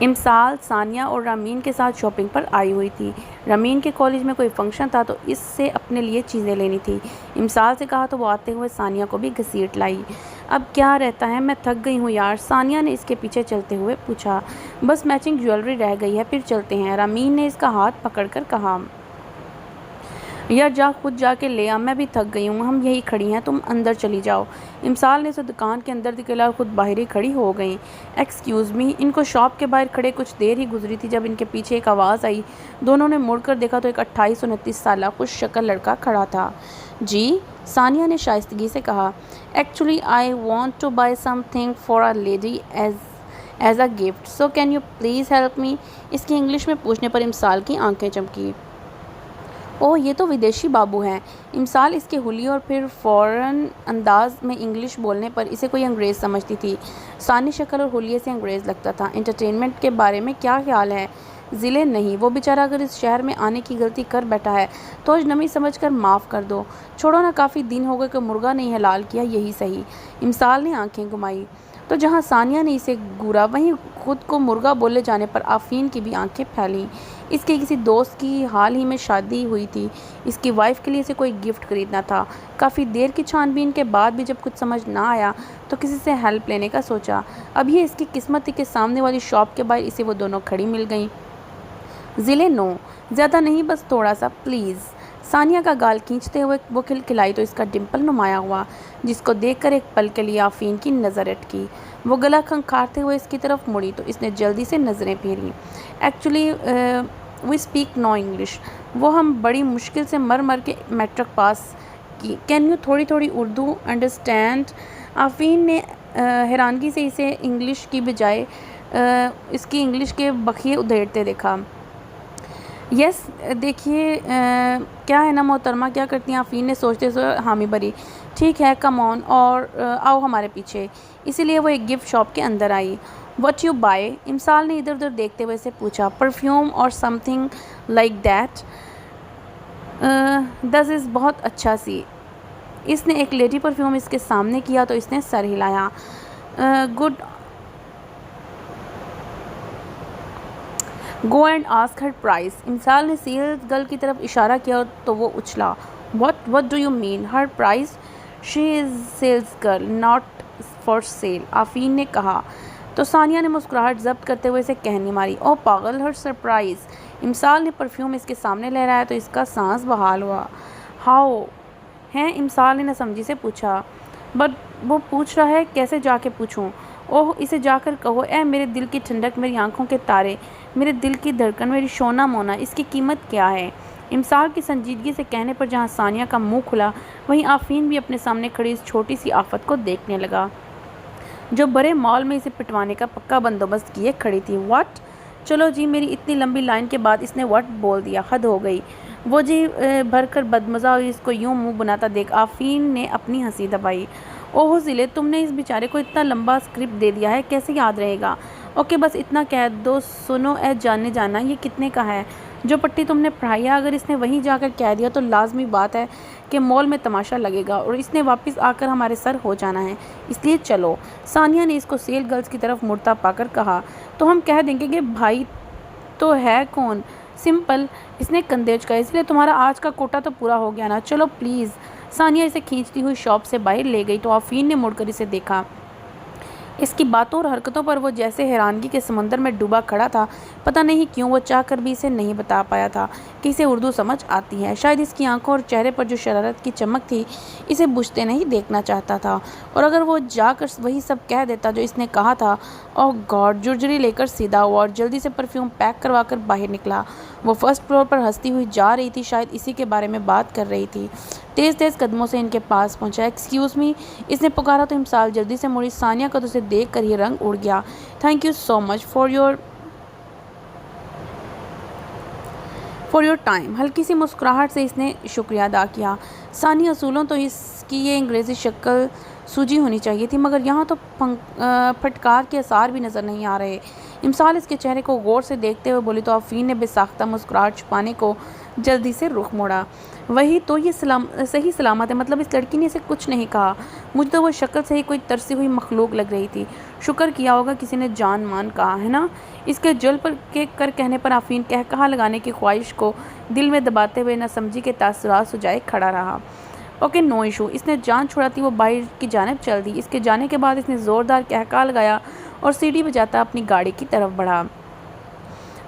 امسال ثانیہ اور رامین کے ساتھ شاپنگ پر آئی ہوئی تھی۔ رامین کے کالج میں کوئی فنکشن تھا تو اس سے اپنے لیے چیزیں لینی تھی۔ امسال سے کہا تو وہ آتے ہوئے ثانیہ کو بھی گھسیٹ لائی۔ اب کیا رہتا ہے، میں تھک گئی ہوں یار، ثانیہ نے اس کے پیچھے چلتے ہوئے پوچھا۔ بس میچنگ جیولری رہ گئی ہے، پھر چلتے ہیں، رامین نے اس کا ہاتھ پکڑ کر کہا۔ یار خود جا کے لے آ، میں بھی تھک گئی ہوں، ہم یہی کھڑی ہیں، تم اندر چلی جاؤ۔ امسال نے اسے دکان کے اندر دکھلا، خود باہر ہی کھڑی ہو گئیں۔ ایکسکیوز می، ان کو شاپ کے باہر کھڑے کچھ دیر ہی گزری تھی جب ان کے پیچھے ایک آواز آئی۔ دونوں نے مڑ کر دیکھا تو ایک 28-29 سالہ خوش شکل لڑکا کھڑا تھا۔ جی، ثانیہ نے شائستگی سے کہا۔ Actually I want to buy something for a lady as a gift, so can you please help me? اس کی انگلش میں پوچھنے پر امسال کی آنکھیں چمکی۔ اوہ، یہ تو ودیشی بابو ہیں۔ امسال اس کے حلیے اور پھر فورن انداز میں انگلش بولنے پر اسے کوئی انگریز سمجھتی تھی۔ ثانی شکل اور حلیے سے انگریز لگتا تھا۔ انٹرٹینمنٹ کے بارے میں کیا خیال ہے؟ ضلع نہیں، وہ بیچارہ اگر اس شہر میں آنے کی غلطی کر بیٹھا ہے تو اجنبی سمجھ کر معاف کر دو۔ چھوڑو نا، کافی دن ہو گئے کہ مرغا نہیں حلال کیا، یہی صحیح۔ امسال نے آنکھیں گھمائی تو جہاں ثانیہ نے اسے گورا وہیں خود کو مرغا بولے جانے پر آفرین کی بھی آنکھیں پھیلیں۔ اس کے کسی دوست کی حال ہی میں شادی ہوئی تھی، اس کی وائف کے لیے اسے کوئی گفٹ خریدنا تھا۔ کافی دیر کی چھان بین کے بعد بھی جب کچھ سمجھ نہ آیا تو کسی سے ہیلپ لینے کا سوچا۔ اب یہ اس کی قسمت تھی کہ سامنے والی شاپ کے باہر اسے وہ دونوں کھڑی مل گئیں۔ ضلع نو، زیادہ نہیں، بس تھوڑا سا پلیز۔ ثانیہ کا گال کھینچتے ہوئے وہ کھلکھلائی تو اس کا ڈمپل نمایاں ہوا، جس کو دیکھ کر ایک پل کے لیے آفرین کی نظر اٹکی۔ وہ گلا کھنکھارتے ہوئے اس کی طرف مڑی تو اس نے جلدی سے نظریں پھیریں۔ Actually we speak no English, وہ ہم بڑی مشکل سے مر مر کے میٹرک پاس کی، کین یو تھوڑی اردو انڈرسٹینڈ؟ آفرین نے حیرانگی سے اسے انگلش کی بجائے اس کی انگلش کے بخیے ادھیڑتے دیکھا۔ یس، دیکھیے کیا ہے نا محترمہ، کیا کرتی ہیں؟ آفرین نے سوچتے ہوئے حامی بھری۔ ٹھیک ہے، کم آن، اور آؤ ہمارے پیچھے۔ اسی لیے وہ ایک گفٹ شاپ کے اندر آئی۔ What you buy? امسال نے ادھر ادھر دیکھتے ہوئے سے پوچھا۔ پرفیوم اور something like that? This is بہت اچھا سی۔ اس نے ایک لیڈی پرفیوم اس کے سامنے کیا تو اس نے سر ہلایا۔ Good, go and ask her price. Amsal نے سیلز گرل کی طرف اشارہ کیا تو وہ اچھلا۔ What do you mean? Her price? She is salesgirl, not for sale, Afreen نے کہا تو ثانیہ نے مسکراہٹ ضبط کرتے ہوئے اسے کہنی ماری۔ او پاگل، ہر سرپرائز۔ امسال نے پرفیوم اس کے سامنے لہرایا تو اس کا سانس بحال ہوا۔ ہاؤ ہیں؟ امسال نے ناسمجھی سے پوچھا۔ بٹ وہ پوچھ رہا ہے، کیسے جا کے پوچھوں؟ اوہ، اسے جا کر کہو، اے میرے دل کی ٹھنڈک، میری آنکھوں کے تارے، میرے دل کی دھڑکن، میری شونا مونا، اس کی قیمت کیا ہے؟ امسال کی سنجیدگی سے کہنے پر جہاں ثانیہ کا منہ کھلا وہیں آفرین بھی اپنے سامنے کھڑی اس چھوٹی سی آفت کو دیکھنے لگا جو بڑے مال میں اسے پٹوانے کا پکا بندوبست کیے کھڑی تھی۔ واٹ؟ چلو جی، میری اتنی لمبی لائن کے بعد اس نے وٹ بول دیا، حد ہو گئی۔ وہ جی بھر کر بدمزہ ہوئی اس کو یوں منہ بناتا دیکھ آفرین نے اپنی ہنسی دبائی۔ اوہ ضلع، تم نے اس بیچارے کو اتنا لمبا اسکرپٹ دے دیا ہے، کیسے یاد رہے گا؟ اوکے، بس اتنا کہہ دو، سنو اے جانے جانا، یہ کتنے کا ہے؟ جو پٹی تم نے پڑھائی ہے، اگر اس نے وہیں جا کر کہہ دیا تو لازمی بات ہے کہ مال میں تماشا لگے گا اور اس نے واپس آ کر ہمارے سر ہو جانا ہے، اس لیے چلو۔ ثانیہ نے اس کو سیل گرلز کی طرف مڑتا پا کر کہا۔ تو ہم کہہ دیں گے کہ بھائی تو ہے کون؟ سمپل، اس نے کندھے اچکائے، اس لیے تمہارا آج کا کوٹا تو پورا ہو گیا نا، چلو پلیز۔ ثانیہ اسے کھینچتی ہوئی شاپ سے باہر لے گئی تو آفرین نے مڑ کر اسے دیکھا۔ اس کی باتوں اور حرکتوں پر وہ جیسے حیرانگی کے سمندر میں ڈوبا کھڑا تھا۔ پتہ نہیں کیوں وہ چاہ کر بھی اسے نہیں بتا پایا تھا کہ اسے اردو سمجھ آتی ہے۔ شاید اس کی آنکھوں اور چہرے پر جو شرارت کی چمک تھی اسے بجھتے نہیں دیکھنا چاہتا تھا، اور اگر وہ جا کر وہی سب کہہ دیتا جو اس نے کہا تھا۔ اوہ گاڈ، جرجری لے کر سیدھا ہوا اور جلدی سے پرفیوم پیک کروا کر باہر نکلا۔ وہ فرسٹ فلور پر ہنستی ہوئی جا رہی تھی، شاید اسی کے بارے میں بات کر رہی تھی۔ تیز تیز قدموں سے ان کے پاس پہنچا۔ ایکسکیوز می، اس نے پکارا تو امسال جلدی سے مڑی۔ ثانیہ کا تو اسے دیکھ کر ہی رنگ اڑ گیا۔ Thank you so much for your time. ہلکی سی مسکراہٹ سے اس نے شکریہ ادا کیا۔ ثانیہ اصولوں تو اس کی یہ انگریزی شکل سوجی ہونی چاہیے تھی، مگر یہاں تو پھٹکار کے آثار بھی نظر نہیں آ رہے۔ امسال اس کے چہرے کو غور سے دیکھتے ہوئے بولی تو آفرین نے بے ساختہ مسکراہٹ چھپانے کو جلدی سے رخ موڑا۔ وہی تو، یہ صحیح سلامت ہے، مطلب اس لڑکی نے اسے کچھ نہیں کہا؟ مجھے تو وہ شکل سے ہی کوئی ترسی ہوئی مخلوق لگ رہی تھی۔ شکر کیا ہوگا کسی نے جان مان کہا ہے نا؟ اس کے جل پر کر کہنے پر آفرین کہا لگانے کی خواہش کو دل میں دباتے ہوئے نہ سمجھی کے تاثرات سجائے کھڑا رہا۔ Okay, no issue. اس نے جان چھڑاتی وہ باہر کی جانب چل دی۔ اس کے جانے کے بعد اس نے زوردار کہا لگایا اور سیڑھی بجاتا اپنی گاڑی کی طرف بڑھا۔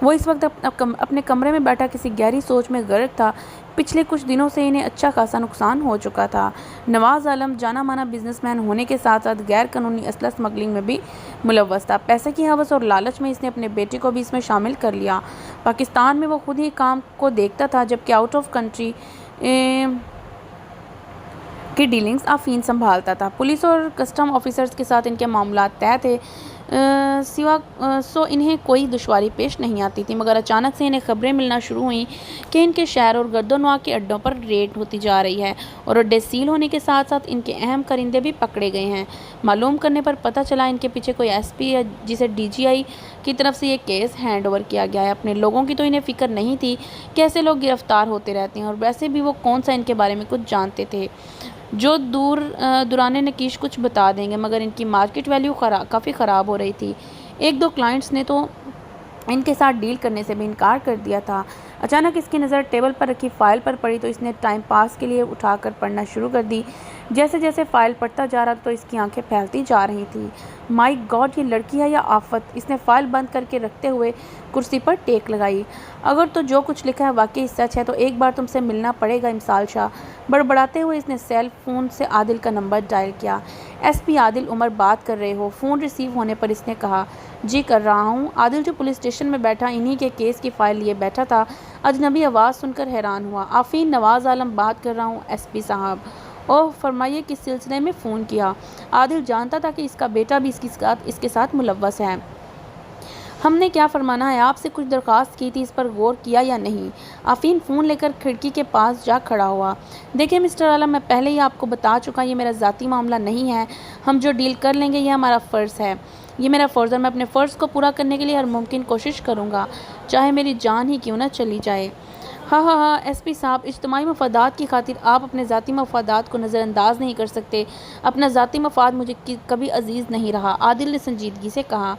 وہ اس وقت اپنے کمرے میں بیٹھا کسی گہری سوچ میں غرق تھا۔ پچھلے کچھ دنوں سے انہیں اچھا خاصا نقصان ہو چکا تھا۔ نواز عالم جانا مانا بزنس مین ہونے کے ساتھ ساتھ غیر قانونی اسلحہ اسمگلنگ میں بھی ملوث تھا۔ پیسے کی ہوس اور لالچ میں اس نے اپنے بیٹے کو بھی اس میں شامل کر لیا۔ پاکستان میں وہ خود ہی کام کو دیکھتا تھا، جبکہ آؤٹ آف کنٹری کی ڈیلنگز آفرین سنبھالتا تھا۔ پولیس اور کسٹم آفیسرز کے ساتھ ان کے معاملات طے تھے، سو انہیں کوئی دشواری پیش نہیں آتی تھی، مگر اچانک سے انہیں خبریں ملنا شروع ہوئیں کہ ان کے شہر اور گرد و نواح کے اڈوں پر ریڈ ہوتی جا رہی ہے اور اڈے سیل ہونے کے ساتھ ساتھ ان کے اہم کرندے بھی پکڑے گئے ہیں۔ معلوم کرنے پر پتہ چلا ان کے پیچھے کوئی ایس پی ہے جسے ڈی جی آئی کی طرف سے یہ کیس ہینڈ اوور کیا گیا ہے۔ اپنے لوگوں کی تو انہیں فکر نہیں تھی کہ ایسے لوگ گرفتار ہوتے رہتے ہیں، اور ویسے بھی وہ کون سا ان کے بارے میں کچھ جانتے تھے جو دوران نکیش کچھ بتا دیں گے، مگر ان کی مارکیٹ ویلیو کافی خراب ہو رہی تھی۔ ایک دو کلائنٹس نے تو ان کے ساتھ ڈیل کرنے سے بھی انکار کر دیا تھا۔ اچانک اس کی نظر ٹیبل پر رکھی فائل پر پڑی تو اس نے ٹائم پاس کے لیے اٹھا کر پڑھنا شروع کر دی۔ جیسے جیسے فائل پڑھتا جا رہا تو اس کی آنکھیں پھیلتی جا رہی تھیں۔ مائی گاڈ، یہ لڑکی ہے یا آفت؟ اس نے فائل بند کر کے رکھتے ہوئے کرسی پر ٹیک لگائی۔ اگر تو جو کچھ لکھا ہے واقعی سچ ہے تو ایک بار تم سے ملنا پڑے گا امسال شاہ۔ بڑبڑاتے ہوئے اس نے سیل فون سے عادل کا نمبر ڈائل کیا۔ ایس پی عادل عمر بات کر رہے ہو؟ فون ریسیو ہونے پر اس نے کہا، جی کر رہا ہوں۔ عادل جو پولیس اسٹیشن میں بیٹھا انہی کے کیس کی فائل لیے بیٹھا تھا، اجنبی آواز سن کر حیران ہوا۔ آفرین، نواز عالم بات کر رہا ہوں ایس پی صاحب۔ اوہ، فرمائیے کس سلسلے میں فون کیا؟ عادل جانتا تھا کہ اس کا بیٹا بھی اس کے ساتھ ملوث ہے۔ ہم نے کیا فرمانا ہے، آپ سے کچھ درخواست کی تھی، اس پر غور کیا یا نہیں؟ آفرین فون لے کر کھڑکی کے پاس جا کھڑا ہوا۔ دیکھیں مسٹر عالم، میں پہلے ہی آپ کو بتا چکا یہ میرا ذاتی معاملہ نہیں ہے۔ ہم جو ڈیل کر لیں گے یہ ہمارا فرض ہے، یہ میرا فرض ہے۔ میں اپنے فرض کو پورا کرنے کے لیے ہر ممکن کوشش کروں گا، چاہے میری جان ہی کیوں نہ چلی جائے۔ ہاں ایس پی صاحب، اجتماعی مفادات کی خاطر آپ اپنے ذاتی مفادات کو نظر انداز نہیں کر سکتے۔ اپنا ذاتی مفاد مجھے کبھی عزیز نہیں رہا، عادل نے سنجیدگی سے کہا،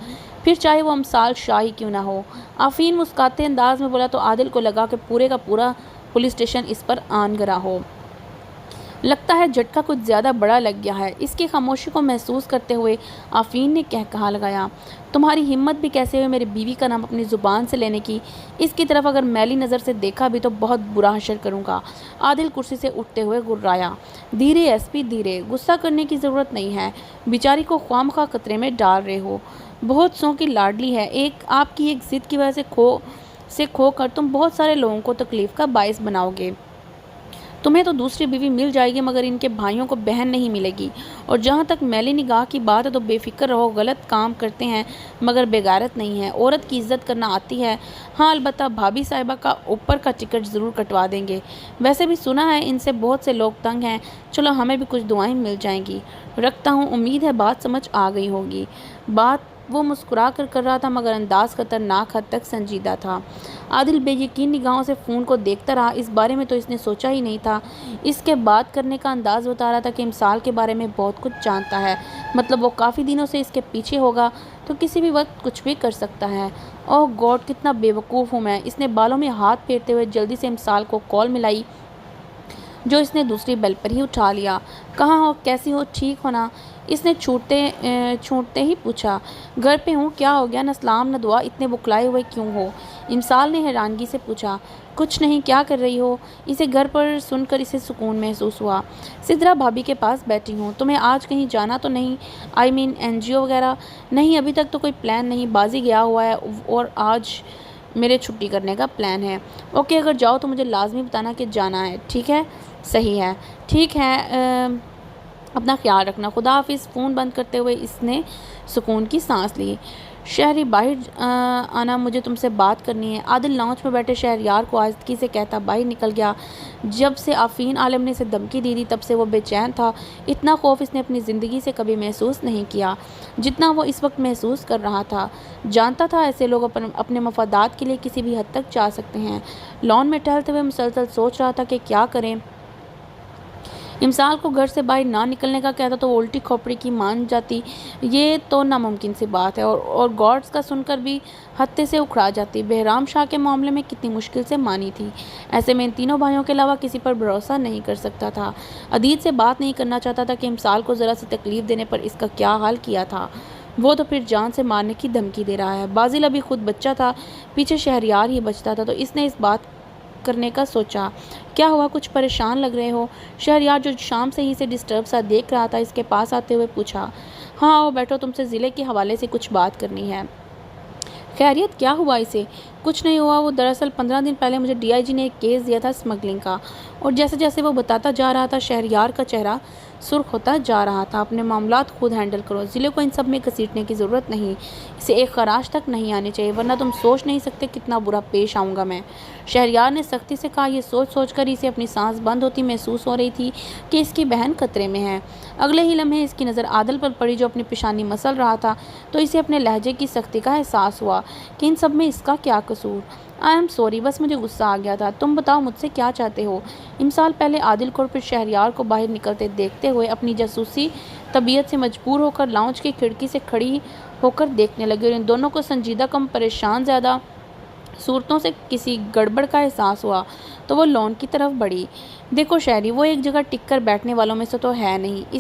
پھر چاہے وہ امسال شاہ ہی کیوں نہ ہو۔ آفرین مسکراتے انداز میں بولا تو عادل کو لگا کہ پورے کا پورا پولیس اسٹیشن اس پر آن گرا ہو۔ لگتا ہے جھٹکا کچھ زیادہ بڑا لگ گیا ہے۔ اس کی خاموشی کو محسوس کرتے ہوئے آفرین نے کہا لگایا، تمہاری ہمت بھی کیسے ہوئی میری بیوی کا نام اپنی زبان سے لینے کی؟ اس کی طرف اگر میلی نظر سے دیکھا بھی تو بہت برا حشر کروں گا۔ عادل کرسی سے اٹھتے ہوئے گرایا، دھیرے ایس پی دھیرے، غصہ کرنے کی ضرورت نہیں ہے، بیچاری کو خواہ خطرے میں ڈال رہے ہو۔ بہت سو کی لاڈلی ہے، آپ کی ایک ضد کی وجہ سے کھو کر تم بہت سارے لوگوں کو تکلیف کا باعث بناؤ گے۔ تمہیں تو دوسری بیوی مل جائے گی مگر ان کے بھائیوں کو بہن نہیں ملے گی، اور جہاں تک میلی نگاہ کی بات ہے تو بے فکر رہو، غلط کام کرتے ہیں مگر بے غیرت نہیں ہے، عورت کی عزت کرنا آتی ہے۔ ہاں البتہ بھابھی صاحبہ کا اوپر کا ٹکٹ ضرور کٹوا دیں گے، ویسے بھی سنا ہے ان سے بہت سے لوگ تنگ ہیں، چلو ہمیں بھی کچھ دعائیں مل جائیں گی۔ رکھتا ہوں، امید ہے بات سمجھ آ گئی ہوگی۔ بات وہ مسکرا کر رہا تھا مگر انداز خطرناک حد تک سنجیدہ تھا۔ عادل بے یقین نگاہوں سے فون کو دیکھتا رہا، اس بارے میں تو اس نے سوچا ہی نہیں تھا۔ اس کے بات کرنے کا انداز بتا رہا تھا کہ امسال کے بارے میں بہت کچھ جانتا ہے، مطلب وہ کافی دنوں سے اس کے پیچھے ہوگا تو کسی بھی وقت کچھ بھی کر سکتا ہے۔ اوہ گاڈ، کتنا بے وقوف ہوں میں۔ اس نے بالوں میں ہاتھ پھیرتے ہوئے جلدی سے امسال کو کال ملائی جو اس نے دوسری بیل پر ہی اٹھا لیا۔ کہاں ہو، کیسی ہو، ٹھیک ہو نا؟ اس نے چھوٹتے ہی پوچھا۔ گھر پہ ہوں، کیا ہو گیا، نہ سلام نہ دعا، اتنے بکھلائے ہوئے کیوں ہو؟ امسال نے حیرانگی سے پوچھا۔ کچھ نہیں، کیا کر رہی ہو؟ اسے گھر پر سن کر اسے سکون محسوس ہوا۔ سدرا بھابھی کے پاس بیٹھی ہوں۔ تمہیں آج کہیں جانا تو نہیں؟ این جی او وغیرہ؟ نہیں ابھی تک تو کوئی پلان نہیں، بازی گیا ہوا ہے اور آج میرے چھٹی کرنے کا پلان ہے۔ اوکے، اگر جاؤ تو مجھے لازمی بتانا کہ جانا ہے، ٹھیک ہے؟ صحیح ہے، ٹھیک ہے، اپنا خیال رکھنا، خدا حافظ۔ فون بند کرتے ہوئے اس نے سکون کی سانس لی۔ شہری باہر آنا، مجھے تم سے بات کرنی ہے۔ عادل لاؤنج میں بیٹھے شہریار کو آہستگی سے کہتا باہر نکل گیا۔ جب سے آفرین عالم نے اسے دھمکی دی تھی تب سے وہ بے چین تھا۔ اتنا خوف اس نے اپنی زندگی سے کبھی محسوس نہیں کیا جتنا وہ اس وقت محسوس کر رہا تھا۔ جانتا تھا ایسے لوگ اپنے مفادات کے لیے کسی بھی حد تک جا سکتے ہیں۔ لان میں ٹہلتے ہوئے مسلسل سوچ رہا تھا کہ کیا کریں۔ امسال کو گھر سے باہر نہ نکلنے کا کہتا تو وہ الٹی کھوپڑی کی مان جاتی، یہ تو ناممکن سی بات ہے، اور گارڈز کا سن کر بھی ہتے سے اکھڑا جاتی۔ بہرام شاہ کے معاملے میں کتنی مشکل سے مانی تھی۔ ایسے میں ان تینوں بھائیوں کے علاوہ کسی پر بھروسہ نہیں کر سکتا تھا۔ عدید سے بات نہیں کرنا چاہتا تھا کہ امسال کو ذرا سی تکلیف دینے پر اس کا کیا حال کیا تھا۔ وہ تو پھر جان سے مارنے کی دھمکی دے رہا ہے۔ بازل ابھی خود بچہ تھا، پیچھے شہریار ہی بچتا تھا، تو اس نے اس بات کرنے کا سوچا۔ کیا ہوا، کچھ پریشان لگ رہے ہو؟ شہریار جو شام سے ہی سے ڈسٹرب سا دیکھ رہا تھا اس کے پاس آتے ہوئے پوچھا۔ ہاں آؤ بیٹھو، تم سے ضلع کے حوالے سے کچھ بات کرنی ہے۔ خیریت، کیا ہوا اسے؟ کچھ نہیں ہوا، وہ دراصل 15 دن پہلے مجھے ڈی آئی جی نے ایک کیس دیا تھا اسمگلنگ کا، اور جیسے جیسے وہ بتاتا جا رہا تھا شہریار کا چہرہ سرخ ہوتا جا رہا تھا۔ اپنے معاملات خود ہینڈل کرو، ضلع کو ان سب میں گھسیٹنے کی ضرورت نہیں، اسے ایک خراش تک نہیں آنی چاہیے، ورنہ تم سوچ نہیں سکتے کتنا برا پیش آؤں گا میں۔ شہریار نے سختی سے کہا۔ یہ سوچ سوچ کر اسے اپنی سانس بند ہوتی محسوس ہو رہی تھی کہ اس کی بہن خطرے میں ہے۔ اگلے ہی لمحے اس کی نظر عادل پر پڑی جو اپنی پیشانی مسل رہا تھا، تو اسے اپنے لہجے کی سختی کا احساس ہوا کہ ان سب میں اس کا کیا قصور۔ آئی ایم سوری، بس مجھے غصہ آ گیا تھا۔ تم بتاؤ مجھ سے کیا چاہتے ہو؟ امسال پہلے عادل کو اور پھر شہریار کو باہر نکلتے دیکھتے ہوئے اپنی جاسوسی طبیعت سے مجبور ہو کر لاؤنج کی کھڑکی سے کھڑی ہو کر دیکھنے لگے، اور ان دونوں کو سنجیدہ کم پریشان زیادہ صورتوں سے کسی گڑبڑ کا احساس ہوا تو وہ لان کی طرف بڑھی۔ دیکھو شہری، وہ ایک جگہ ٹک کر بیٹھنے والوں میں سے تو ہے نہیں۔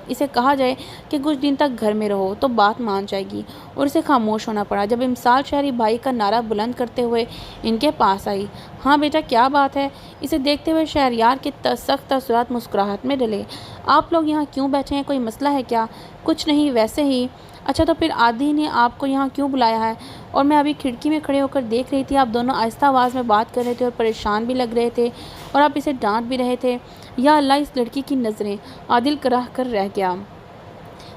اسے کہا جائے کہ کچھ دن تک گھر میں رہو تو بات مان جائے گی، اور اسے خاموش ہونا پڑا جب امسال شہری بھائی کا نعرہ بلند کرتے ہوئے ان کے پاس آئی۔ ہاں بیٹا، کیا بات ہے؟ اسے دیکھتے ہوئے شہریار کے سخت تاثرات مسکراہٹ میں ڈلے۔ آپ لوگ یہاں کیوں بیٹھے ہیں؟ کوئی مسئلہ ہے کیا؟ کچھ نہیں، ویسے ہی۔ اچھا، تو پھر عادی نے آپ کو یہاں کیوں بلایا ہے؟ اور میں ابھی کھڑکی میں کھڑے ہو کر دیکھ رہی تھی، آپ دونوں آہستہ آواز میں بات کر رہے تھے اور پریشان بھی لگ رہے تھے، اور آپ اسے ڈانٹ بھی رہے تھے۔ یا اللہ، اس لڑکی کی نظریں! عادل کراہ کر رہ گیا۔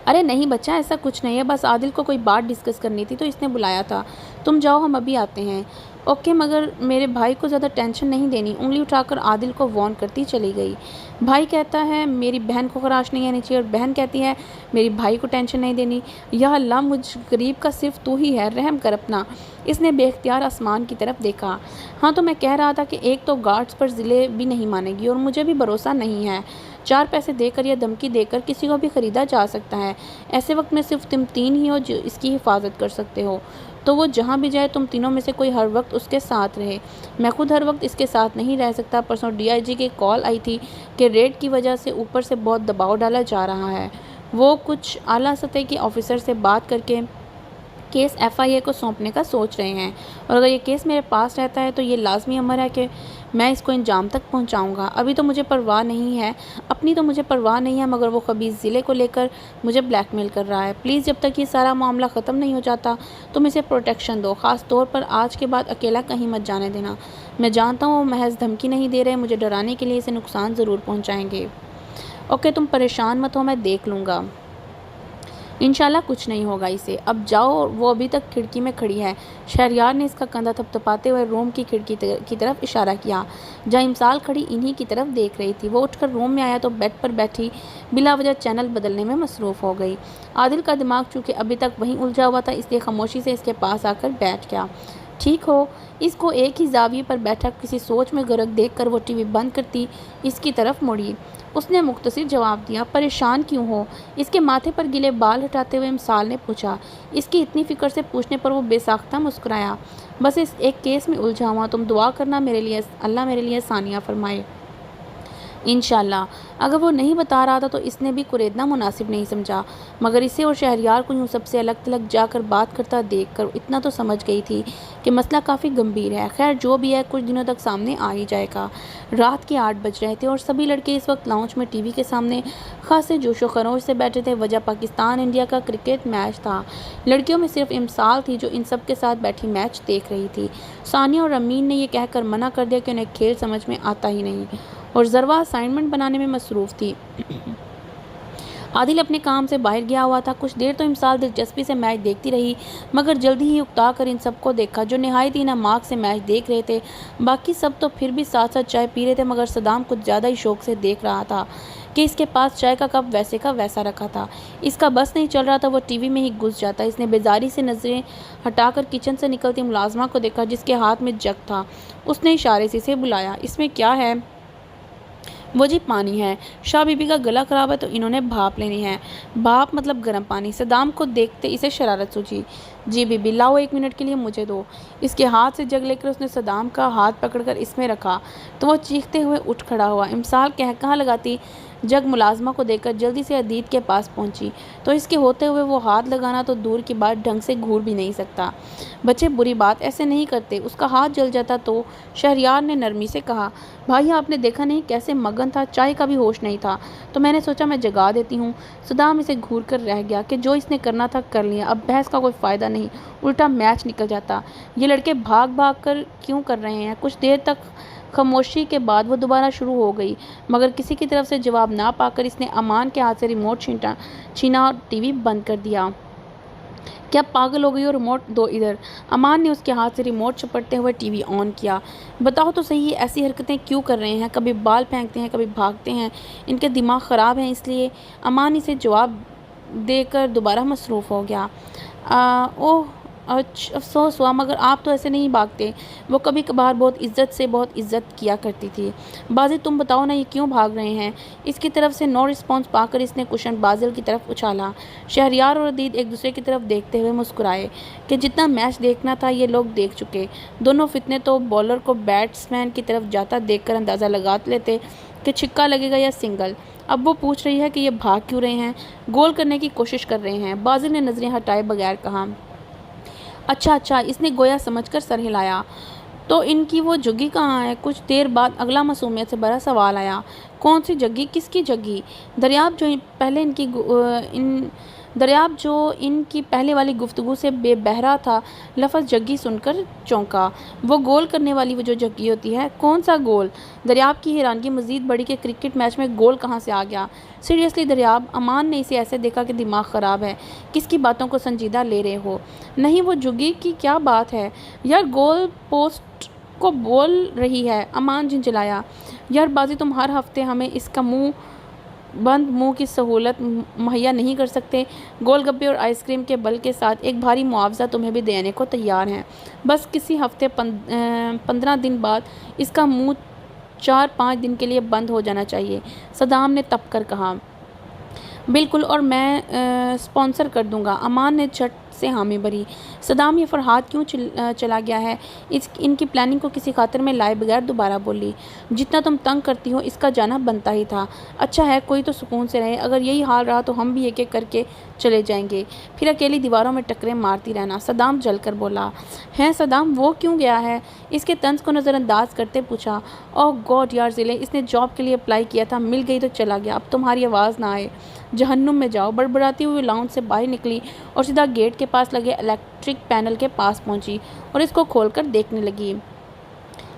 ارے نہیں بچہ، ایسا کچھ نہیں ہے، بس عادل کو کوئی بات ڈسکس کرنی تھی تو اس نے بلایا تھا۔ تم جاؤ، ہم ابھی آتے ہیں۔ اوکے، مگر میرے بھائی کو زیادہ ٹینشن نہیں دینی، انگلی اٹھا کر عادل کو وارن کرتی چلی گئی۔ بھائی کہتا ہے میری بہن کو خراش نہیں آنی چاہیے، اور بہن کہتی ہے میری بھائی کو ٹینشن نہیں دینی۔ یا اللہ، مجھ غریب کا صرف تو ہی ہے، رحم کر اپنا۔ اس نے بے اختیار آسمان کی طرف دیکھا۔ ہاں تو میں کہہ رہا تھا کہ ایک تو گارڈز پر ضلع بھی نہیں مانے گی، اور مجھے بھی بھروسہ نہیں ہے۔ 4 پیسے دے کر یا دھمکی دے کر کسی کو بھی خریدا جا سکتا ہے۔ ایسے وقت میں صرف تم 3 ہی ہو جو اس کی حفاظت کر سکتے ہو، تو وہ جہاں بھی جائے تم تینوں میں سے کوئی ہر وقت اس کے ساتھ رہے۔ میں خود ہر وقت اس کے ساتھ نہیں رہ سکتا۔ پرسوں ڈی آئی جی کی کال آئی تھی کہ ریڈ کی وجہ سے اوپر سے بہت دباؤ ڈالا جا رہا ہے۔ وہ کچھ اعلیٰ سطح کے آفیسر سے بات کر کے کیس ایف آئی اے کو سونپنے کا سوچ رہے ہیں، اور اگر یہ کیس میرے پاس رہتا ہے تو یہ لازمی امر ہے کہ میں اس کو انجام تک پہنچاؤں گا۔ ابھی تو مجھے پرواہ نہیں ہے، اپنی تو مجھے پرواہ نہیں ہے، مگر وہ خبیث ضلع کو لے کر مجھے بلیک میل کر رہا ہے۔ پلیز جب تک یہ سارا معاملہ ختم نہیں ہو جاتا تم اسے پروٹیکشن دو، خاص طور پر آج کے بعد اکیلا کہیں مت جانے دینا۔ میں جانتا ہوں وہ محض دھمکی نہیں دے رہے، مجھے ڈرانے کے لیے اسے نقصان ضرور پہنچائیں گے۔ اوکے، تم پریشان مت ہو، میں دیکھ لوں گا، انشاءاللہ کچھ نہیں ہوگا اسے۔ اب جاؤ، وہ ابھی تک کھڑکی میں کھڑی ہے۔ شہریار نے اس کا کندھا تھپتھپاتے ہوئے روم کی کھڑکی کی طرف اشارہ کیا جہاں امسال کھڑی انہی کی طرف دیکھ رہی تھی۔ وہ اٹھ کر روم میں آیا تو بیڈ پر بیٹھی بلا وجہ چینل بدلنے میں مصروف ہو گئی۔ عادل کا دماغ چونکہ ابھی تک وہیں الجھا ہوا تھا، اس لیے خاموشی سے اس کے پاس آ کر بیٹھ گیا۔ ٹھیک ہو؟ اس کو ایک ہی زاویے پر بیٹھا کسی سوچ میں غرق دیکھ کر وہ ٹی وی بند کرتی اس کی طرف مڑی۔ اس نے مختصر جواب دیا۔ پریشان کیوں ہو؟ اس کے ماتھے پر گلے بال ہٹاتے ہوئے امسال نے پوچھا۔ اس کی اتنی فکر سے پوچھنے پر وہ بے ساختہ مسکرایا۔ بس اس ایک کیس میں الجھا ہوا، تم دعا کرنا میرے لیے، اللہ میرے لیے آسانیاں فرمائے۔ انشاءاللہ۔ اگر وہ نہیں بتا رہا تھا تو اس نے بھی کریدنا مناسب نہیں سمجھا، مگر اسے اور شہریار کو یوں سب سے الگ تھلگ جا کر بات کرتا دیکھ کر اتنا تو سمجھ گئی تھی کہ مسئلہ کافی گمبھیر ہے۔ خیر جو بھی ہے، کچھ دنوں تک سامنے آ ہی جائے گا۔ رات کے 8 بج رہے تھے اور سبھی لڑکے اس وقت لاؤنج میں ٹی وی کے سامنے خاصے جوش و خروش سے بیٹھے تھے۔ وجہ پاکستان انڈیا کا کرکٹ میچ تھا۔ لڑکیوں میں صرف امسال تھی جو ان سب کے ساتھ بیٹھی میچ دیکھ رہی تھی۔ ثانیہ اور امین نے یہ کہہ کر منع کر دیا کہ انہیں کھیل سمجھ میں آتا ہی نہیں، اور ذروہ اسائنمنٹ بنانے میں مصروف تھی۔ عادل اپنے کام سے باہر گیا ہوا تھا۔ کچھ دیر تو امسال دلچسپی سے میچ دیکھتی رہی، مگر جلدی ہی اکتا کر ان سب کو دیکھا جو نہایت ہی نماک سے میچ دیکھ رہے تھے۔ باقی سب تو پھر بھی ساتھ ساتھ چائے پی رہے تھے، مگر صدام کچھ زیادہ ہی شوق سے دیکھ رہا تھا کہ اس کے پاس چائے کا کپ ویسے کا ویسا رکھا تھا۔ اس کا بس نہیں چل رہا تھا، وہ ٹی وی میں ہی گھس جاتا۔ اس نے بیزاری سے نظریں ہٹا کر کچن سے نکلتی ملازمہ کو دیکھا جس کے ہاتھ میں جگ تھا۔ اس نے اشارے سے اسے بلایا۔ اس میں کیا ہے؟ وہ جی پانی ہے، شاہ بی بی کا گلا خراب ہے تو انہوں نے بھاپ لینی ہے۔ بھاپ مطلب گرم پانی۔ صدام کو دیکھتے اسے شرارت سوچی۔ جی بی بی، لاؤ 1 منٹ کے لیے مجھے دو۔ اس کے ہاتھ سے جگ لے کر اس نے صدام کا ہاتھ پکڑ کر اس میں رکھا تو وہ چیختے ہوئے اٹھ کھڑا ہوا۔ امسال کہاں لگاتی جگ ملازمہ کو دیکھ کر جلدی سے عدید کے پاس پہنچی تو اس کے ہوتے ہوئے وہ ہاتھ لگانا تو دور کی بات ڈھنگ سے گھور بھی نہیں سکتا۔ بچے بری بات ایسے نہیں کرتے، اس کا ہاتھ جل جاتا تو۔ شہریار نے نرمی سے کہا۔ بھائی آپ نے دیکھا نہیں کیسے مگن تھا، چائے کا بھی ہوش نہیں تھا، تو میں نے سوچا میں جگا دیتی ہوں۔ صدام اسے گھور کر رہ گیا کہ جو اس نے کرنا تھا کر لیا، اب بحث کا کوئی فائدہ نہیں، الٹا میچ نکل جاتا۔ یہ لڑکے بھاگ بھاگ کر کیوں کر رہے ہیں؟ کچھ دیر تک خاموشی کے بعد وہ دوبارہ شروع ہو گئی، مگر کسی کی طرف سے جواب نہ پا کر اس نے امان کے ہاتھ سے ریموٹ چھینا اور ٹی وی بند کر دیا۔ کیا پاگل ہو گئی ہو؟ ریموٹ دو ادھر۔ امان نے اس کے ہاتھ سے ریموٹ چپٹتے ہوئے ٹی وی آن کیا۔ بتاؤ تو صحیح، ایسی حرکتیں کیوں کر رہے ہیں؟ کبھی بال پھینکتے ہیں، کبھی بھاگتے ہیں، ان کے دماغ خراب ہیں اس لیے۔ امان اسے جواب دے کر دوبارہ مصروف ہو گیا۔ اوہ افسوس ہوا، مگر آپ تو ایسے نہیں بھاگتے۔ وہ کبھی کبھار بہت عزت کیا کرتی تھی۔ بازل تم بتاؤ نا یہ کیوں بھاگ رہے ہیں؟ اس کی طرف سے نو رسپانس پا کر اس نے کوشچن بازل کی طرف اچھالا۔ شہریار اور عدید ایک دوسرے کی طرف دیکھتے ہوئے مسکرائے کہ جتنا میچ دیکھنا تھا یہ لوگ دیکھ چکے۔ دونوں فتنے تو بالر کو بیٹسمین کی طرف جاتا دیکھ کر اندازہ لگا لیتے کہ چھکا لگے گا یا سنگل۔ اب وہ پوچھ رہی ہے کہ یہ بھاگ کیوں رہے ہیں؟ گول کرنے کی کوشش کر رہے ہیں، بازل نے نظریں ہٹائے بغیر کہا۔ اچھا، اس نے گویا سمجھ کر سر ہلایا۔ تو ان کی وہ جگی کہاں ہے؟ کچھ دیر بعد اگلا معصومیت سے بھرا سوال آیا۔ کون سی جگی؟ کس کی جگی؟ دریاب جو ان کی پہلے والی گفتگو سے بے بہرا تھا لفظ جگی سن کر چونکا۔ وہ گول کرنے والی وہ جو جگی ہوتی ہے؟ کون سا گول؟ دریاب کی حیرانگی مزید بڑھی کہ کرکٹ میچ میں گول کہاں سے آ گیا؟ سیریسلی دریاب؟ امان نے اسے ایسے دیکھا کہ دماغ خراب ہے، کس کی باتوں کو سنجیدہ لے رہے ہو؟ نہیں وہ جگی کی کیا بات ہے یار؟ گول پوسٹ کو بول رہی ہے، امان جھنجھلایا۔ یار بازی تم ہر ہفتے ہمیں اس کا بند منہ کی سہولت مہیا نہیں کر سکتے؟ گول گپے اور آئس کریم کے بل کے ساتھ ایک بھاری معاوضہ تمہیں بھی دینے کو تیار ہیں، بس کسی ہفتے 15 دن بعد اس کا منہ 4-5 دن کے لیے بند ہو جانا چاہیے۔ صدام نے تپ کر کہا۔ بالکل، اور میں اسپانسر کر دوں گا۔ امان نے جھٹ سے حامی بھری۔ صدام یہ فرحاد کیوں چلا گیا ہے؟ ان کی پلاننگ کو کسی خاطر میں لائے بغیر دوبارہ بولی۔ جتنا تم تنگ کرتی ہو اس کا جانا بنتا ہی تھا۔ اچھا ہے کوئی تو سکون سے رہے، اگر یہی حال رہا تو ہم بھی ایک ایک کر کے چلے جائیں گے، پھر اکیلی دیواروں میں ٹکریں مارتی رہنا۔ صدام جل کر بولا۔ ہیں صدام وہ کیوں گیا ہے؟ اس کے طنز کو نظر انداز کرتے پوچھا۔ اوہ گاڈ یار ضلع، اس نے جاب کے لیے اپلائی کیا تھا، مل گئی تو چلا گیا، اب تمہاری آواز نہ آئے جہنم میں جاؤ۔ بڑبڑاتی ہوئی لاؤنج سے باہر نکلی اور سیدھا گیٹ کے پاس لگے الیکٹرک پینل کے پاس پہنچی اور اس کو کھول کر دیکھنے لگی۔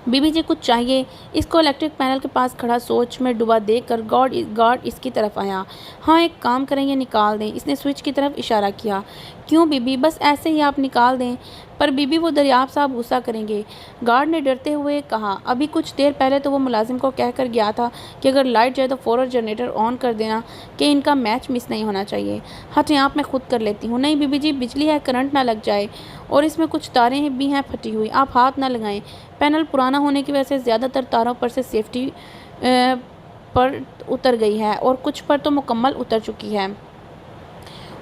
بی بی جی کچھ چاہیے؟ اس کو الیکٹرک پینل کے پاس کھڑا سوچ میں ڈوبا دیکھ کر گارڈ اس کی طرف آیا۔ ہاں ایک کام کریں، یہ نکال دیں۔ اس نے سوئچ کی طرف اشارہ کیا۔ کیوں بی بی؟ بس ایسے ہی آپ نکال دیں۔ پر بی بی وہ دریاب صاحب غصہ کریں گے، گارڈ نے ڈرتے ہوئے کہا۔ ابھی کچھ دیر پہلے تو وہ ملازم کو کہہ کر گیا تھا کہ اگر لائٹ جائے تو فوراً جنریٹر آن کر دینا کہ ان کا میچ مس نہیں ہونا چاہیے۔ ہٹیں آپ، میں خود کر لیتی ہوں۔ نہیں بی بی جی، بجلی ہے، کرنٹ نہ لگ جائے، اور اس میں کچھ تاریں بھی ہیں پھٹی ہوئی، آپ ہاتھ نہ لگائیں۔ پینل پرانا ہونے کی وجہ سے زیادہ تر تاروں پر سے سیفٹی پر اتر گئی ہے اور کچھ پر تو مکمل اتر چکی ہے۔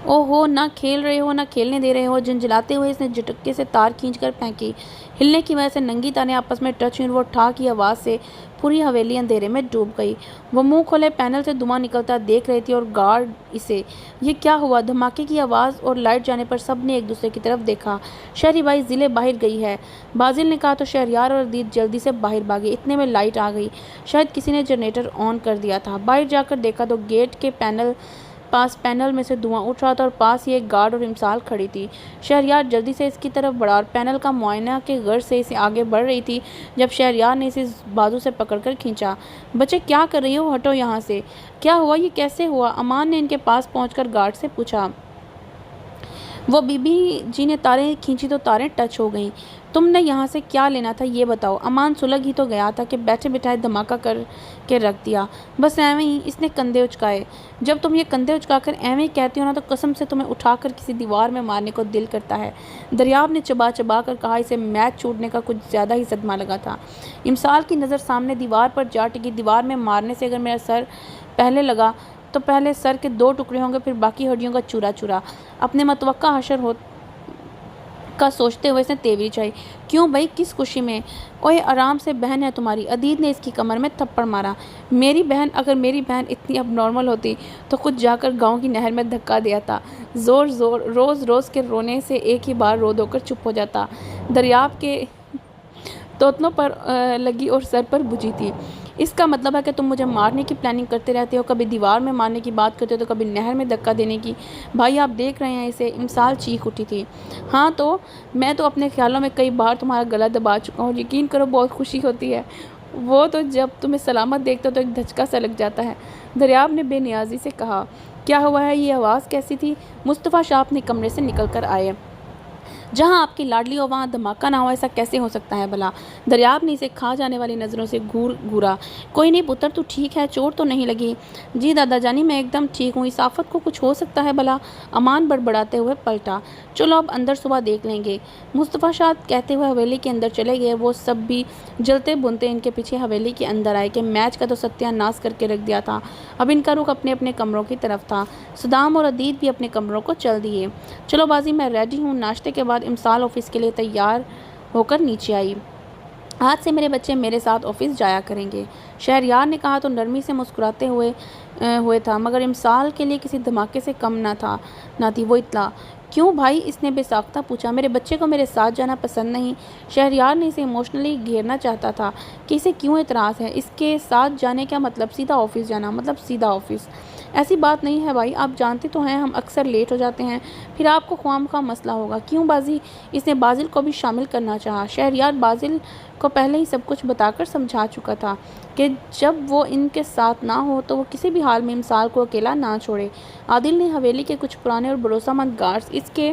او ہو، نہ کھیل رہے ہو نہ کھیلنے دے رہے ہو؟ جھنجھلاتے ہوئے اس نے جھٹکے سے تار کھینچ کر پھینکی۔ ہلنے کی وجہ سے ننگی تاریں آپس میں ٹچ ہوئیں اور وہ ٹھا کی آواز سے پوری حویلی اندھیرے میں ڈوب گئی۔ وہ منہ کھولے پینل سے دھواں نکلتا دیکھ رہی تھی اور گارڈ اسے۔ یہ کیا ہوا؟ دھماکے کی آواز اور لائٹ جانے پر سب نے ایک دوسرے کی طرف دیکھا۔ شہری بھائی ضلع باہر گئی ہے، بازل نے کہا تو شہریار اور عدید جلدی سے باہر بھاگے۔ اتنے میں لائٹ آ گئی، شاید کسی نے جنریٹر آن کر دیا تھا۔ باہر جا کر دیکھا تو گیٹ کے پینل پاس پینل میں سے دھواں اٹھ رہا تھا اور پاس ہی ایک گارڈ اور امسال کھڑی تھی۔ شہریار جلدی سے اس کی طرف بڑھا اور پینل کا معائنہ کے غرض سے اسے آگے بڑھ رہی تھی جب شہریار نے اسے بازو سے پکڑ کر کھینچا۔ بچے کیا کر رہی ہو؟ ہٹو یہاں سے۔ کیا ہوا؟ یہ کیسے ہوا؟ امان نے ان کے پاس پہنچ کر گارڈ سے پوچھا۔ وہ بی بی جی نے تاریں کھینچی تو تاریں ٹچ ہو گئیں۔ تم نے یہاں سے کیا لینا تھا یہ بتاؤ۔ امان سلگ ہی تو گیا تھا کہ بیٹھے بٹھائے دھماکہ کر کے رکھ دیا۔ بس ایویں ہی۔ اس نے کندھے اچکائے۔ جب تم یہ کندھے اچکا کر ایویں کہتی ہو نا تو قسم سے تمہیں اٹھا کر کسی دیوار میں مارنے کو دل کرتا ہے۔ دریاب نے چبا چبا کر کہا۔ اسے میچ چھوٹنے کا کچھ زیادہ ہی صدمہ لگا تھا۔ امسال کی نظر سامنے دیوار پر جا ٹکی۔ دیوار میں مارنے سے اگر میرا سر پہلے لگا تو پہلے سر کے 2 ٹکڑے ہوں گے، پھر باقی ہڈیوں کا چورا چورا۔ اپنے متوقع حشر کا سوچتے ہوئے اس نے تیوری چاہی۔ کیوں بھائی؟ کس خوشی میں؟ اوئے آرام سے، بہن ہے تمہاری۔ عدید نے اس کی کمر میں تھپڑ مارا۔ میری بہن؟ اگر میری بہن اتنی اب نارمل ہوتی تو خود جا کر گاؤں کی نہر میں دھکا دیا تھا۔ روز روز کے رونے سے ایک ہی بار رو دو کر چپ ہو جاتا۔ دریاب کے توتنوں پر لگی اور سر پر بجھی تھی۔ اس کا مطلب ہے کہ تم مجھے مارنے کی پلاننگ کرتے رہتے ہو، کبھی دیوار میں مارنے کی بات کرتے ہو تو کبھی نہر میں دھکا دینے کی۔ بھائی آپ دیکھ رہے ہیں اسے؟ امسال چیخ اٹھی تھی۔ ہاں تو میں تو اپنے خیالوں میں کئی بار تمہارا گلا دبا چکا ہوں۔ یقین کرو بہت خوشی ہوتی ہے۔ وہ تو جب تمہیں سلامت دیکھتا تو ایک دھچکا سا لگ جاتا ہے، دریاب نے بے نیازی سے کہا۔ کیا ہوا ہے؟ یہ آواز کیسی تھی؟ مصطفیٰ شاہ اپنے کمرے سے نکل کر آئے۔ جہاں آپ کی لاڈلی ہو وہاں دھماکہ نہ ہو، ایسا کیسے ہو سکتا ہے بھلا؟ دریاب نے اسے کھا جانے والی نظروں سے گھورا۔ کوئی نہیں پتر، تو ٹھیک ہے؟ چوٹ تو نہیں لگی؟ جی دادا جانی میں ایک دم ٹھیک ہوں۔ اس آفت کو کچھ ہو سکتا ہے بھلا؟ امان بڑبڑاتے ہوئے پلٹا۔ چلو اب اندر صبح دیکھ لیں گے، مصطفیٰ شاہ کہتے ہوئے حویلی کے اندر چلے گئے۔ وہ سب بھی جلتے بنتے ان کے پیچھے حویلی کے اندر آئے کہ میچ کا تو ستیہ ناش کر کے رکھ دیا تھا۔ اب ان کا رخ اپنے اپنے کمروں کی طرف تھا۔ صدام اور عدید بھی اپنے کمروں کو چل دیے۔ چلو بازی میں ریڈی ہوں۔ ناشتے کے بعد امسال آفس کے لیے تیار ہو کر نیچے آئی۔ آج سے میرے بچے میرے ساتھ آفس جایا کریں گے، شہریار نے کہا تو نرمی سے مسکراتے ہوئے تھا، مگر امسال کے لیے کسی دھماکے سے کم نہ تھی وہ اطلاع۔ کیوں بھائی؟ اس نے بے ساختہ پوچھا۔ میرے بچے کو میرے ساتھ جانا پسند نہیں۔ شہریار نے اسے ایموشنلی گھیرنا چاہتا تھا کہ اسے کیوں اعتراض ہے۔ اس کے ساتھ جانے کا مطلب سیدھا آفس جانا، مطلب سیدھا آفس۔ ایسی بات نہیں ہے بھائی، آپ جانتے تو ہیں ہم اکثر لیٹ ہو جاتے ہیں، پھر آپ کو خواہ مخواہ مسئلہ ہوگا۔ کیوں بازی؟ اس نے بازل کو بھی شامل کرنا چاہا۔ شہریار بازل کو پہلے ہی سب کچھ بتا کر سمجھا چکا تھا کہ جب وہ ان کے ساتھ نہ ہو تو وہ کسی بھی حال میں امسال کو اکیلا نہ چھوڑے۔ عادل نے حویلی کے کچھ پرانے اور بھروسہ مند گارڈز اس کے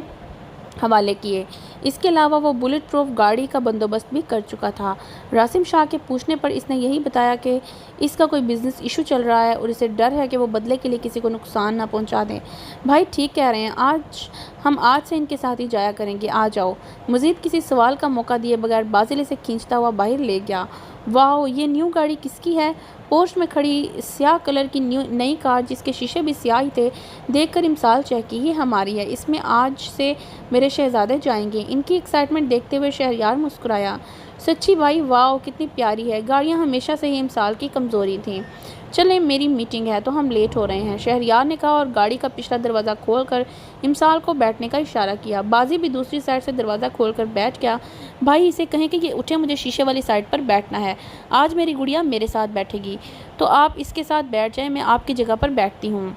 حوالے کیے۔ اس کے علاوہ وہ بلٹ پروف گاڑی کا بندوبست بھی کر چکا تھا۔ راسم شاہ کے پوچھنے پر اس نے یہی بتایا کہ اس کا کوئی بزنس ایشو چل رہا ہے اور اسے ڈر ہے کہ وہ بدلے کے لیے کسی کو نقصان نہ پہنچا دیں۔ بھائی ٹھیک کہہ رہے ہیں، ہم آج سے ان کے ساتھ ہی جایا کریں گے، آ جاؤ۔ مزید کسی سوال کا موقع دیے بغیر بازل اسے کھینچتا ہوا باہر لے گیا۔ واو، یہ نیو گاڑی کس کی ہے؟ پوسٹ میں کھڑی سیاہ کلر کی نئی کار جس کے شیشے بھی سیاہ ہی تھے دیکھ کر امسال چہکی۔ یہ ہماری ہے، اس میں آج سے میرے شہزادے جائیں گے۔ ان کی ایکسائٹمنٹ دیکھتے ہوئے شہریار مسکرایا۔ سچی بھائی، واو کتنی پیاری ہے۔ گاڑیاں ہمیشہ سے ہی امسال کی کمزوری تھیں۔ چلیں میری میٹنگ ہے تو ہم لیٹ ہو رہے ہیں، شہریار نے کہا اور گاڑی کا پچھلا دروازہ کھول کر امسال کو بیٹھنے کا اشارہ کیا۔ بازی بھی دوسری سائڈ سے دروازہ کھول کر بیٹھ گیا۔ بھائی اسے کہیں کہ یہ اٹھے، مجھے شیشے والی سائڈ پر بیٹھنا ہے۔ آج میری گڑیا میرے ساتھ بیٹھے گی تو آپ اس کے ساتھ بیٹھ جائیں، میں آپ کی جگہ پر بیٹھتی ہوں۔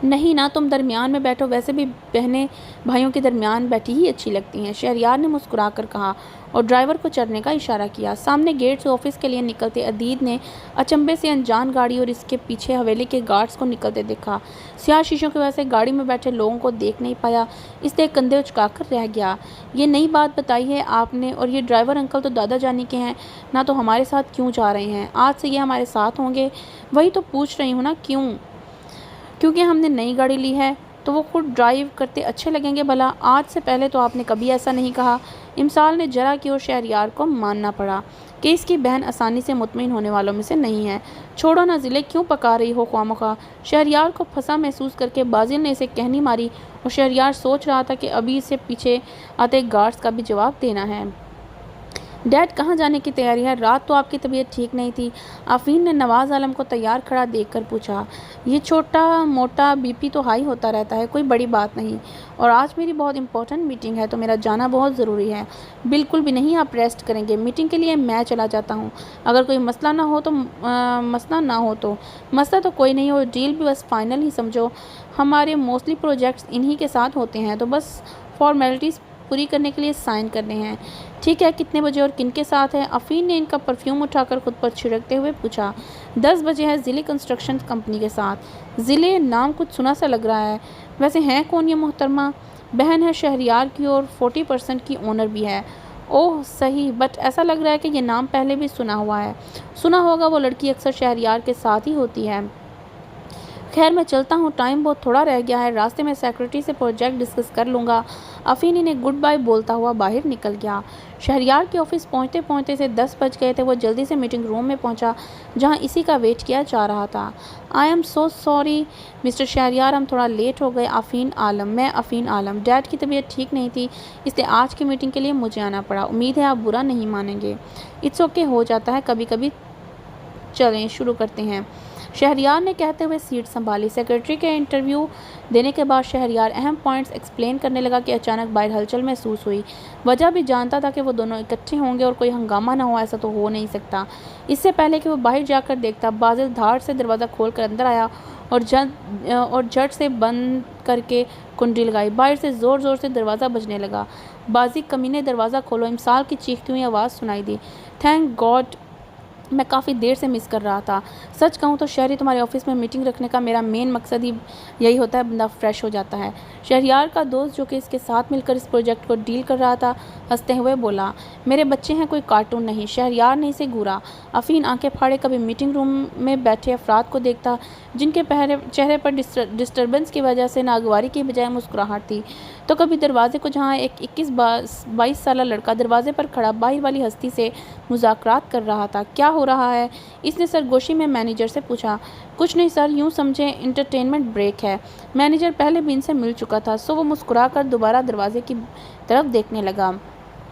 نہیں نا، تم درمیان میں بیٹھو، ویسے بھی بہنیں بھائیوں کے درمیان بیٹھی ہی اچھی لگتی ہیں، شہریار نے مسکرا کر کہا اور ڈرائیور کو چڑھنے کا اشارہ کیا۔ سامنے گیٹ سے آفس کے لیے نکلتے عدید نے اچنبے سے انجان گاڑی اور اس کے پیچھے حویلی کے گارڈز کو نکلتے دیکھا۔ سیاہ شیشوں کی وجہ سے گاڑی میں بیٹھے لوگوں کو دیکھ نہیں پایا، اس لیے کندھے اچکا کر رہ گیا۔ یہ نئی بات بتائی ہے آپ نے، اور یہ ڈرائیور انکل تو دادا جانی کے ہیں نا، تو ہمارے ساتھ کیوں جا رہے ہیں؟ آج سے یہ ہمارے ساتھ ہوں گے۔ وہی تو پوچھ رہی ہوں نا، کیوں؟ کیونکہ ہم نے نئی گاڑی لی ہے تو وہ خود ڈرائیو کرتے اچھے لگیں گے بھلا۔ آج سے پہلے تو آپ نے کبھی ایسا نہیں کہا۔ امسال نے جرا کی اور شہریار کو ماننا پڑا کہ اس کی بہن آسانی سے مطمئن ہونے والوں میں سے نہیں ہے۔ چھوڑو نا ضلع، کیوں پکا رہی ہو خواہ مخواہ؟ شہریار کو پھنسا محسوس کر کے بازل نے اسے کہنی ماری اور شہریار سوچ رہا تھا کہ ابھی اسے پیچھے آتے گارڈز کا بھی جواب دینا ہے۔ ڈیڈ کہاں جانے کی تیاری ہے؟ رات تو آپ کی طبیعت ٹھیک نہیں تھی۔ آفرین نے نواز عالم کو تیار کھڑا دیکھ کر پوچھا۔ یہ چھوٹا موٹا بی پی تو ہائی ہوتا رہتا ہے، کوئی بڑی بات نہیں، اور آج میری بہت امپورٹنٹ میٹنگ ہے تو میرا جانا بہت ضروری ہے۔ بالکل بھی نہیں، آپ ریسٹ کریں گے، میٹنگ کے لیے میں چلا جاتا ہوں۔ اگر کوئی مسئلہ نہ ہو تو مسئلہ تو کوئی نہیں، اور ڈیل بھی بس فائنل ہی سمجھو۔ ہمارے موسٹلی پروجیکٹس انہی کے ساتھ ہوتے ہیں، تو بس فارمیلٹیز پوری کرنے کے لیے سائن کرنے ہیں۔ ٹھیک ہے، کتنے بجے اور کن کے ساتھ ہے؟ آفرین نے ان کا پرفیوم اٹھا کر خود پر چھڑکتے ہوئے پوچھا۔ 10 بجے ہے، ضلع کنسٹرکشن کمپنی کے ساتھ۔ ضلع نام کچھ سنا سا لگ رہا ہے، ویسے ہیں کون یہ محترمہ؟ بہن ہے شہریار کی اور 40% کی اونر بھی ہے۔ اوہ صحیح، بٹ ایسا لگ رہا ہے کہ یہ نام پہلے بھی سنا ہوا ہے۔ سنا ہوگا، وہ لڑکی اکثر شہریار کے ساتھ ہی ہوتی ہے۔ خیر میں چلتا ہوں، ٹائم بہت تھوڑا رہ گیا ہے، راستے میں سیکرٹری سے پروجیکٹ ڈسکس کر لوں گا۔ آفرین انہیں گڈ بائی بولتا ہوا باہر نکل گیا۔ شہریار کے آفس پہنچتے پہنچتے سے 10 بج گئے تھے۔ وہ جلدی سے میٹنگ روم میں پہنچا جہاں اسی کا ویٹ کیا جا رہا تھا۔ I am so sorry mister Shahryar, ہم تھوڑا لیٹ ہو گئے۔ میں آفرین عالم، ڈیڈ کی طبیعت ٹھیک نہیں تھی اس لیے آج کی میٹنگ کے لیے مجھے آنا پڑا۔ امید ہے آپ برا نہیں مانیں گے۔ اٹس اوکے، ہو جاتا ہے کبھی کبھی۔ چلیں شروع کرتے ہیں، شہریار نے کہتے ہوئے سیٹ سنبھالی۔ سیکرٹری کے انٹرویو دینے کے بعد شہریار اہم پوائنٹس ایکسپلین کرنے لگا کہ اچانک باہر ہلچل محسوس ہوئی۔ وجہ بھی جانتا تھا کہ وہ دونوں اکٹھے ہوں گے اور کوئی ہنگامہ نہ ہو، ایسا تو ہو نہیں سکتا۔ اس سے پہلے کہ وہ باہر جا کر دیکھتا، بازل دھاڑ سے دروازہ کھول کر اندر آیا اور جھٹ سے بند کر کے کنڈی لگائی۔ باہر سے زور زور سے دروازہ بجنے لگا۔ بازی کمینے، دروازہ کھولو، امسال کی چیختی ہوئی آواز سنائی دی۔ تھینک گاڈ، میں کافی دیر سے مس کر رہا تھا۔ سچ کہوں تو شہری، تمہارے آفس میں میٹنگ رکھنے کا میرا مین مقصد ہی یہی ہوتا ہے، بندہ فریش ہو جاتا ہے۔ شہریار کا دوست جو کہ اس کے ساتھ مل کر اس پروجیکٹ کو ڈیل کر رہا تھا ہنستے ہوئے بولا۔ میرے بچے ہیں، کوئی کارٹون نہیں۔ شہریار نے اسے گھورا۔ آفرین آنکھیں پھاڑے کبھی میٹنگ روم میں بیٹھے افراد کو دیکھتا جن کے چہرے پر ڈسٹربنس کی وجہ سے ناگواری کی بجائے مسکراہٹ تھی، تو کبھی دروازے کو جہاں ایک 21-22 سالہ لڑکا دروازے پر کھڑا باہر والی ہستی سے مذاکرات کر رہا تھا۔ کیا ہو رہا ہے؟ اس نے سرگوشی میں مینیجر سے پوچھا۔ کچھ نہیں سر، یوں سمجھیں انٹرٹینمنٹ بریک ہے۔ مینیجر پہلے بھی ان سے مل چکا تھا، سو وہ مسکرا کر دوبارہ دروازے کی طرف دیکھنے لگا۔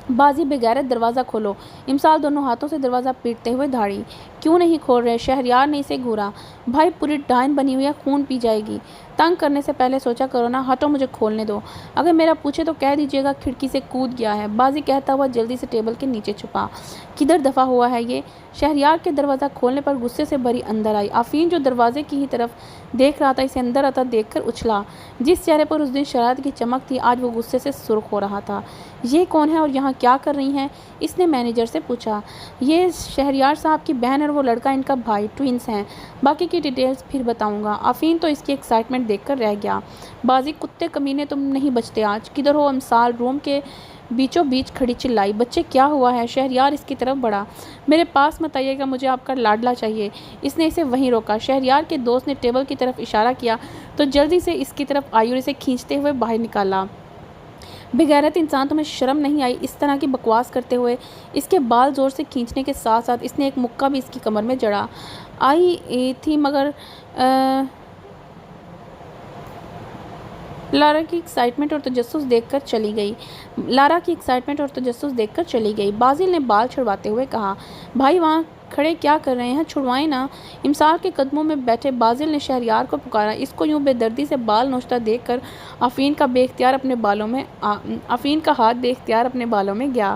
بازی بغیرت، دروازہ کھولو۔ امسال دونوں ہاتھوں سے دروازہ پیٹتے ہوئے دھاڑی۔ کیوں نہیں کھول رہے؟ شہریار نے اسے گھورا۔ بھائی پوری ڈائن بنی ہوئی ہے، خون پی جائے گی۔ تنگ کرنے سے پہلے سوچا کرو نا، ہٹو مجھے کھولنے دو۔ اگر میرا پوچھے تو کہہ دیجیے گا کھڑکی سے کود گیا ہے، بازی کہتا ہوا جلدی سے ٹیبل کے نیچے چھپا۔ کدھر دفع ہوا ہے یہ؟ شہریار کے دروازہ کھولنے پر غصے سے بھری اندر آئی۔ آفرین جو دروازے کی ہی طرف دیکھ رہا تھا، اسے اندر آتا دیکھ کر اچھلا۔ جس چہرے پر اس دن شرارت کی چمک تھی، آج وہ غصے سے سرخ ہو رہا تھا۔ یہ کون ہے اور یہاں کیا کر رہی ہیں؟ اس نے مینیجر سے پوچھا۔ یہ شہریار صاحب کی بہن اور وہ لڑکا ان کا بھائی، ٹوئنس ہیں۔ باقی کی ڈیٹیلز پھر بتاؤں گا۔ آفرین تو اس کی ایکسائٹمنٹ دیکھ کر رہ گیا۔ بازی کتے کمینے، تم نہیں بچتے آج، کدھر ہو؟ امسال روم کے بیچوں بیچ کھڑی چلائی۔ بچے کیا ہوا ہے؟ شہریار اس کی طرف بڑھا۔ میرے پاس مت آئیے گا، مجھے آپ کا لاڈلا چاہیے۔ اس نے اسے وہیں روکا۔ شہریار کے دوست نے ٹیبل کی طرف اشارہ کیا تو جلدی سے اس کی طرف آئی اور اسے کھینچتے ہوئے باہر نکالا۔ بغیرت انسان، تمہیں شرم نہیں آئی اس طرح کی بکواس کرتے ہوئے؟ اس کے بال زور سے کھینچنے کے ساتھ ساتھ اس نے ایک مکہ بھی اس کی کمر میں جڑا۔ آئی تھی مگر لارا کی ایکسائٹمنٹ اور تجسس دیکھ کر چلی گئی۔ بازل نے بال چھڑواتے ہوئے کہا۔ بھائی وہاں کھڑے کیا کر رہے ہیں؟ چھڑوائیں نا۔ امسال کے قدموں میں بیٹھے بازل نے شہریار کو پکارا۔ اس کو یوں بے دردی سے بال نوچتا دیکھ کر آفرین کا ہاتھ بے اختیار اپنے بالوں میں گیا۔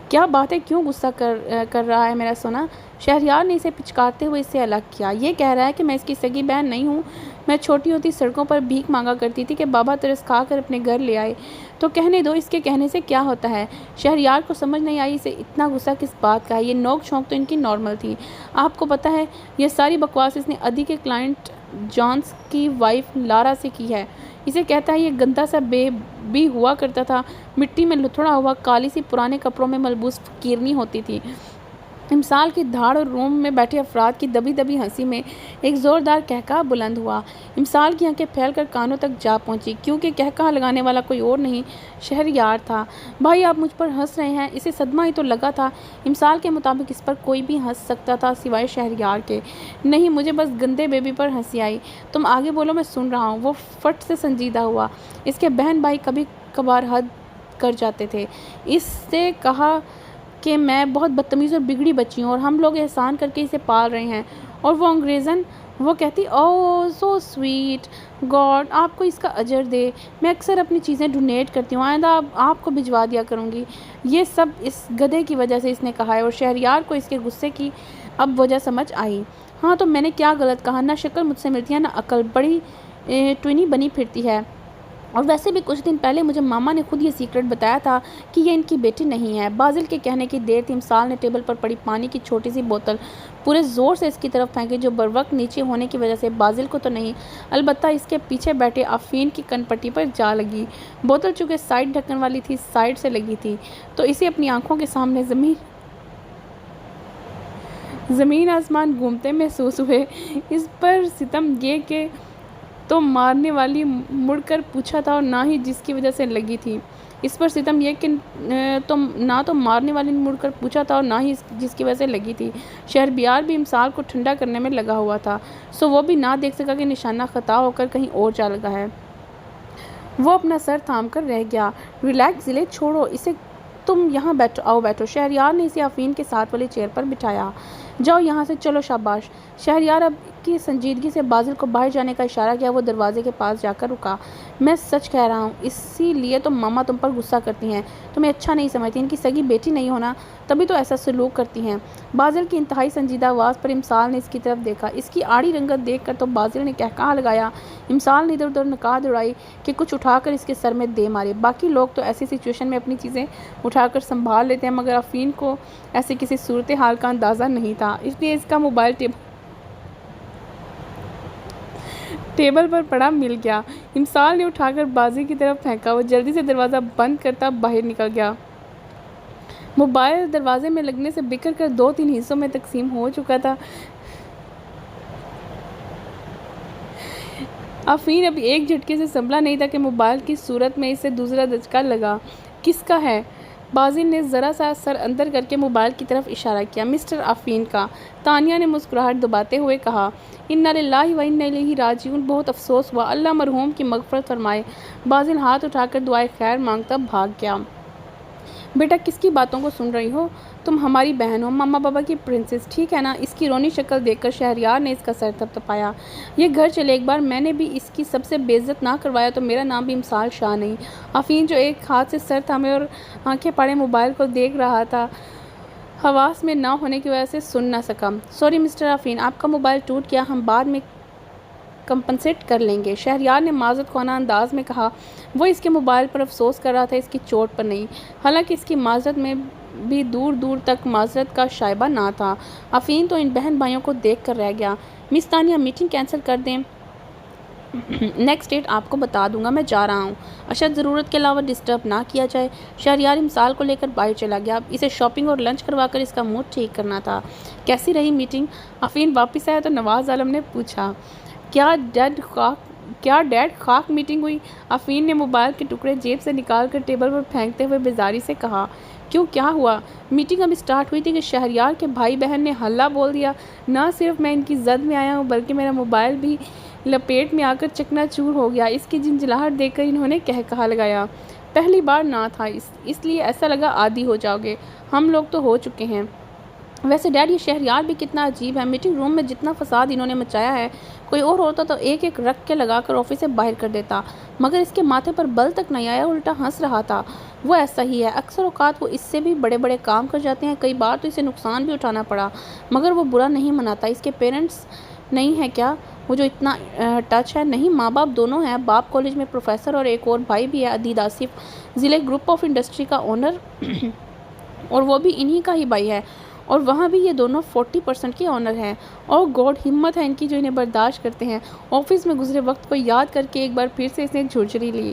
کیا بات ہے، کیوں غصہ کر رہا ہے میرا سونا؟ شہریار نے اسے پچکارتے ہوئے اس سے الگ کیا۔ یہ کہہ رہا ہے کہ میں اس کی سگی بہن نہیں ہوں۔ میں چھوٹی ہوتی سڑکوں پر بھیک مانگا کرتی تھی کہ بابا ترس کھا کر اپنے گھر لے آئے، تو کہنے دو، اس کے کہنے سے کیا ہوتا ہے؟ شہریار کو سمجھ نہیں آئی اسے اتنا غصہ کس بات کا ہے۔ یہ نوک جھونک تو ان کی نارمل تھی۔ آپ کو پتہ ہے یہ ساری بکواس اس نے ادی کے کلائنٹ جانس کی وائف لارا سے کی ہے۔ اسے کہتا ہے یہ گندا سا بھی ہوا کرتا تھا، مٹی میں لتھڑا ہوا، کالی سی پرانے کپڑوں میں ملبوس فقیرنی ہوتی تھی۔ امسال کی دھاڑ اور روم میں بیٹھے افراد کی دبی دبی ہنسی میں ایک زوردار قہقہہ بلند ہوا۔ امسال کی آنکھیں پھیل کر کانوں تک جا پہنچی، کیونکہ قہقہہ لگانے والا کوئی اور نہیں، شہریار تھا۔ بھائی آپ مجھ پر ہنس رہے ہیں؟ اسے صدمہ ہی تو لگا تھا۔ امسال کے مطابق اس پر کوئی بھی ہنس سکتا تھا سوائے شہریار کے۔ نہیں، مجھے بس گندے بیبی پر ہنسی آئی۔ تم آگے بولو، میں سن رہا ہوں۔ وہ فٹ سے سنجیدہ ہوا۔ اس کے بہن بھائی کبھی کبھار حد کر جاتے تھے۔ اس سے کہا کہ میں بہت بدتمیز اور بگڑی بچی ہوں اور ہم لوگ احسان کر کے اسے پال رہے ہیں، اور وہ انگریزن وہ کہتی او سو سویٹ، گاڈ آپ کو اس کا اجر دے، میں اکثر اپنی چیزیں ڈونیٹ کرتی ہوں، آئندہ آپ کو بھجوا دیا کروں گی، یہ سب اس گدھے کی وجہ سے اس نے کہا ہے۔ اور شہریار کو اس کے غصے کی اب وجہ سمجھ آئی۔ ہاں تو میں نے کیا غلط کہا؟ نہ شکل مجھ سے ملتی ہے نہ عقل، بڑی ٹوینی بنی پھرتی ہے، اور ویسے بھی کچھ دن پہلے مجھے ماما نے خود یہ سیکرٹ بتایا تھا کہ یہ ان کی بیٹی نہیں ہے۔ بازل کے کہنے کی دیر تھی، امسال نے ٹیبل پر پڑی پانی کی چھوٹی سی بوتل پورے زور سے اس کی طرف پھینکی، جو بروقت نیچے ہونے کی وجہ سے بازل کو تو نہیں، البتہ اس کے پیچھے بیٹھے آفین کی کن پٹی پر جا لگی۔ بوتل چونکہ سائڈ ڈھکن والی تھی، سائڈ سے لگی تھی، تو اسے اپنی آنکھوں کے سامنے زمین آسمان گھومتے محسوس ہوئے۔ اس پر ستم یہ کہ تو مارنے والی مڑ کر پوچھا تھا اور نہ ہی جس کی وجہ سے لگی تھی۔ اس پر ستم یہ کہ نہ تو مارنے والی نے مڑ کر پوچھا تھا اور نہ ہی جس کی وجہ سے لگی تھی۔ شہریار بھی امسال کو ٹھنڈا کرنے میں لگا ہوا تھا، سو وہ بھی نہ دیکھ سکا کہ نشانہ خطا ہو کر کہیں اور جا لگا ہے۔ وہ اپنا سر تھام کر رہ گیا۔ ریلیکس ضلع، چھوڑو اسے، تم یہاں بیٹھو، آؤ بیٹھو۔ شہریار نے اسے آفین کے ساتھ والی چیئر پر بٹھایا۔ جاؤ یہاں سے، چلو شاباش۔ شہریار اب کی سنجیدگی سے بازل کو باہر جانے کا اشارہ کیا۔ وہ دروازے کے پاس جا کر رکا۔ میں سچ کہہ رہا ہوں، اسی لیے تو ماما تم پر غصہ کرتی ہیں، تمہیں اچھا نہیں سمجھتی، ان کی سگی بیٹی نہیں ہونا تبھی تو ایسا سلوک کرتی ہیں۔ بازل کی انتہائی سنجیدہ آواز پر امسال نے اس کی طرف دیکھا۔ اس کی آڑی رنگت دیکھ کر تو بازل نے قہقہہ لگایا۔ امسال نے ادھر ادھر نگاہ دوڑائی کہ کچھ اٹھا کر اس کے سر میں دے مارے۔ باقی لوگ تو ایسی سچویشن میں اپنی چیزیں اٹھا کر سنبھال لیتے ہیں، مگر آفین کو ایسی کسی صورتحال کا اندازہ نہیں تھا، اس لیے اس کا موبائل ٹیبل پر پڑا مل گیا۔ امسال نے اٹھا کر بازی کی طرف پھینکا۔ وہ جلدی سے دروازہ بند کرتا باہر نکل گیا۔ موبائل دروازے میں لگنے سے بکھر کر 2-3 حصوں میں تقسیم ہو چکا تھا۔ آفین ابھی ایک جھٹکے سے سنبھلا نہیں تھا کہ موبائل کی صورت میں اسے دوسرا دھچکا لگا۔ کس کا ہے؟ بازل نے ذرا سا سر اندر کر کے موبائل کی طرف اشارہ کیا۔ مسٹر آفین کا، تانیہ نے مسکراہٹ دباتے ہوئے کہا۔ انا للہ و انا الیہ راجعون، بہت افسوس ہوا، اللہ مرحوم کی مغفرت فرمائے۔ بازل ہاتھ اٹھا کر دعائے خیر مانگتا بھاگ گیا۔ بیٹا کس کی باتوں کو سن رہی ہو؟ تم ہماری بہن ہو، ماما بابا کی پرنسس، ٹھیک ہے نا؟ اس کی رونی شکل دیکھ کر شہریار نے اس کا سر تھپتھپایا۔ یہ گھر چلے، ایک بار میں نے بھی اس کی سب سے بے عزت نہ کروایا تو میرا نام بھی امسال شاہ نہیں۔ آفین جو ایک ہاتھ سے سر تھامے اور آنکھیں پاڑے موبائل کو دیکھ رہا تھا، حواس میں نہ ہونے کی وجہ سے سن نہ سکا۔ سوری مسٹر آفین، آپ کا موبائل ٹوٹ گیا، ہم بعد میں کمپنسیٹ کر لیں گے، شہریار نے معذرت خواہ انداز میں کہا۔ وہ اس کے موبائل پر افسوس کر رہا تھا، اس کی چوٹ پر نہیں، حالانکہ اس کی معذرت میں بھی دور دور تک معذرت کا شائبہ نہ تھا۔ آفین تو ان بہن بھائیوں کو دیکھ کر رہ گیا۔ مس تانیہ میٹنگ کینسل کر دیں، نیکسٹ ڈیٹ آپ کو بتا دوں گا، میں جا رہا ہوں، اشد ضرورت کے علاوہ ڈسٹرب نہ کیا جائے۔ شہریار امسال کو لے کر باہر چلا گیا۔ اب اسے شاپنگ اور لنچ کروا کر اس کا موڈ ٹھیک کرنا تھا۔ کیسی رہی میٹنگ؟ آفین واپس آیا تو نواز عالم نے پوچھا۔ کیا ڈیڈ خاک میٹنگ ہوئی؟ آفین نے موبائل کے ٹکڑے جیب سے نکال کر ٹیبل پر پھینکتے ہوئے بیزاری سے کہا۔ کیوں، کیا ہوا؟ میٹنگ اب اسٹارٹ ہوئی تھی کہ شہریار کے بھائی بہن نے ہلہ بول دیا۔ نہ صرف میں ان کی زد میں آیا ہوں بلکہ میرا موبائل بھی لپیٹ میں آ کر چکنا چور ہو گیا۔ اس کی جھنجھلاہٹ دیکھ کر انہوں نے قہقہہ لگایا۔ پہلی بار نہ تھا، اس لیے ایسا لگا عادی ہو جاؤ گے، ہم لوگ تو ہو چکے ہیں۔ ویسے ڈیڈ یہ شہریار بھی کتنا عجیب ہے، میٹنگ روم میں جتنا فساد انہوں نے مچایا ہے، کوئی اور ہوتا تو ایک ایک رکھ کے لگا کر آفس سے باہر کر دیتا، مگر اس کے ماتھے پر بل تک نہیں آیا، الٹا ہنس رہا تھا۔ وہ ایسا ہی ہے، اکثر اوقات وہ اس سے بھی بڑے بڑے کام کر جاتے ہیں، کئی بار تو اسے نقصان بھی اٹھانا پڑا، مگر وہ برا نہیں مناتا۔ اس کے پیرنٹس نہیں ہیں کیا، وہ جو اتنا ٹچ ہے؟ نہیں، ماں باپ دونوں ہیں، باپ کالج میں پروفیسر اور ایک اور بھائی بھی ہے، عدید آصف، ضلع گروپ آف انڈسٹری کا اونر، اور وہ بھی انہی کا ہی بھائی ہے، اور وہاں بھی یہ دونوں 40% کے اونر ہیں۔ اور گاڈ، ہمت ہے ان کی جو انہیں برداشت کرتے ہیں۔ آفس میں گزرے وقت کو یاد کر کے ایک بار پھر سے اس نے جھرجھری لی۔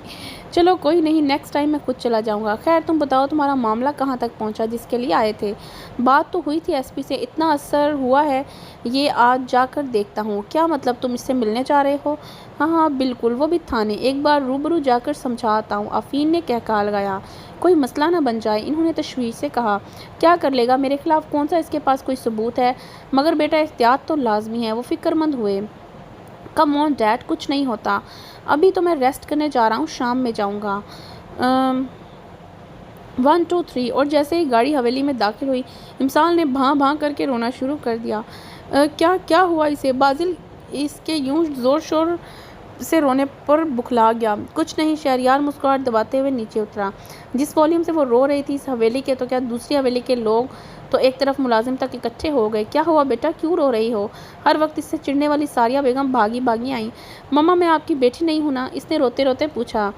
چلو کوئی نہیں، نیکسٹ ٹائم میں خود چلا جاؤں گا۔ خیر تم بتاؤ، تمہارا معاملہ کہاں تک پہنچا جس کے لیے آئے تھے؟ بات تو ہوئی تھی ایس پی سے، اتنا اثر ہوا ہے یہ آج جا کر دیکھتا ہوں۔ کیا مطلب، تم اس سے ملنے جا رہے ہو؟ ہاں ہاں بالکل، وہ بھی تھانے، ایک بار روبرو جا کر سمجھاتا ہوں۔ آفین نے قہقہہ لگایا۔ کوئی مسئلہ نہ بن جائے، انہوں نے تشویش سے کہا۔ کیا کر لے گا میرے خلاف، کون سا اس کے پاس کوئی ثبوت ہے؟ مگر بیٹا احتیاط تو لازمی ہے۔ وہ فکر مند ہوئے۔ کم آن ڈیڈ، کچھ نہیں ہوتا، ابھی تو میں ریسٹ کرنے جا رہا ہوں، شام میں جاؤں گا۔ 1 2 3 اور جیسے ہی گاڑی حویلی میں داخل ہوئی امسال نے بھاں بھاں کر کے رونا شروع کر دیا۔ کیا ہوا اسے؟ بازل اس کے یوں زور شور سے رونے پر بکھلا گیا۔ کچھ نہیں، شہریار مسکراہٹ دباتے ہوئے نیچے اترا۔ جس والیوم سے وہ رو رہی تھی، اس حویلی کے تو کیا دوسری حویلی کے لوگ تو ایک طرف ملازم تک اکٹھے ہو گئے۔ کیا ہوا بیٹا، کیوں رو رہی ہو؟ ہر وقت اس سے چڑھنے والی ساریہ بیگم بھاگی آئیں۔ مما میں آپ کی بیٹی نہیں ہوں نا؟ اس نے روتے روتے پوچھا۔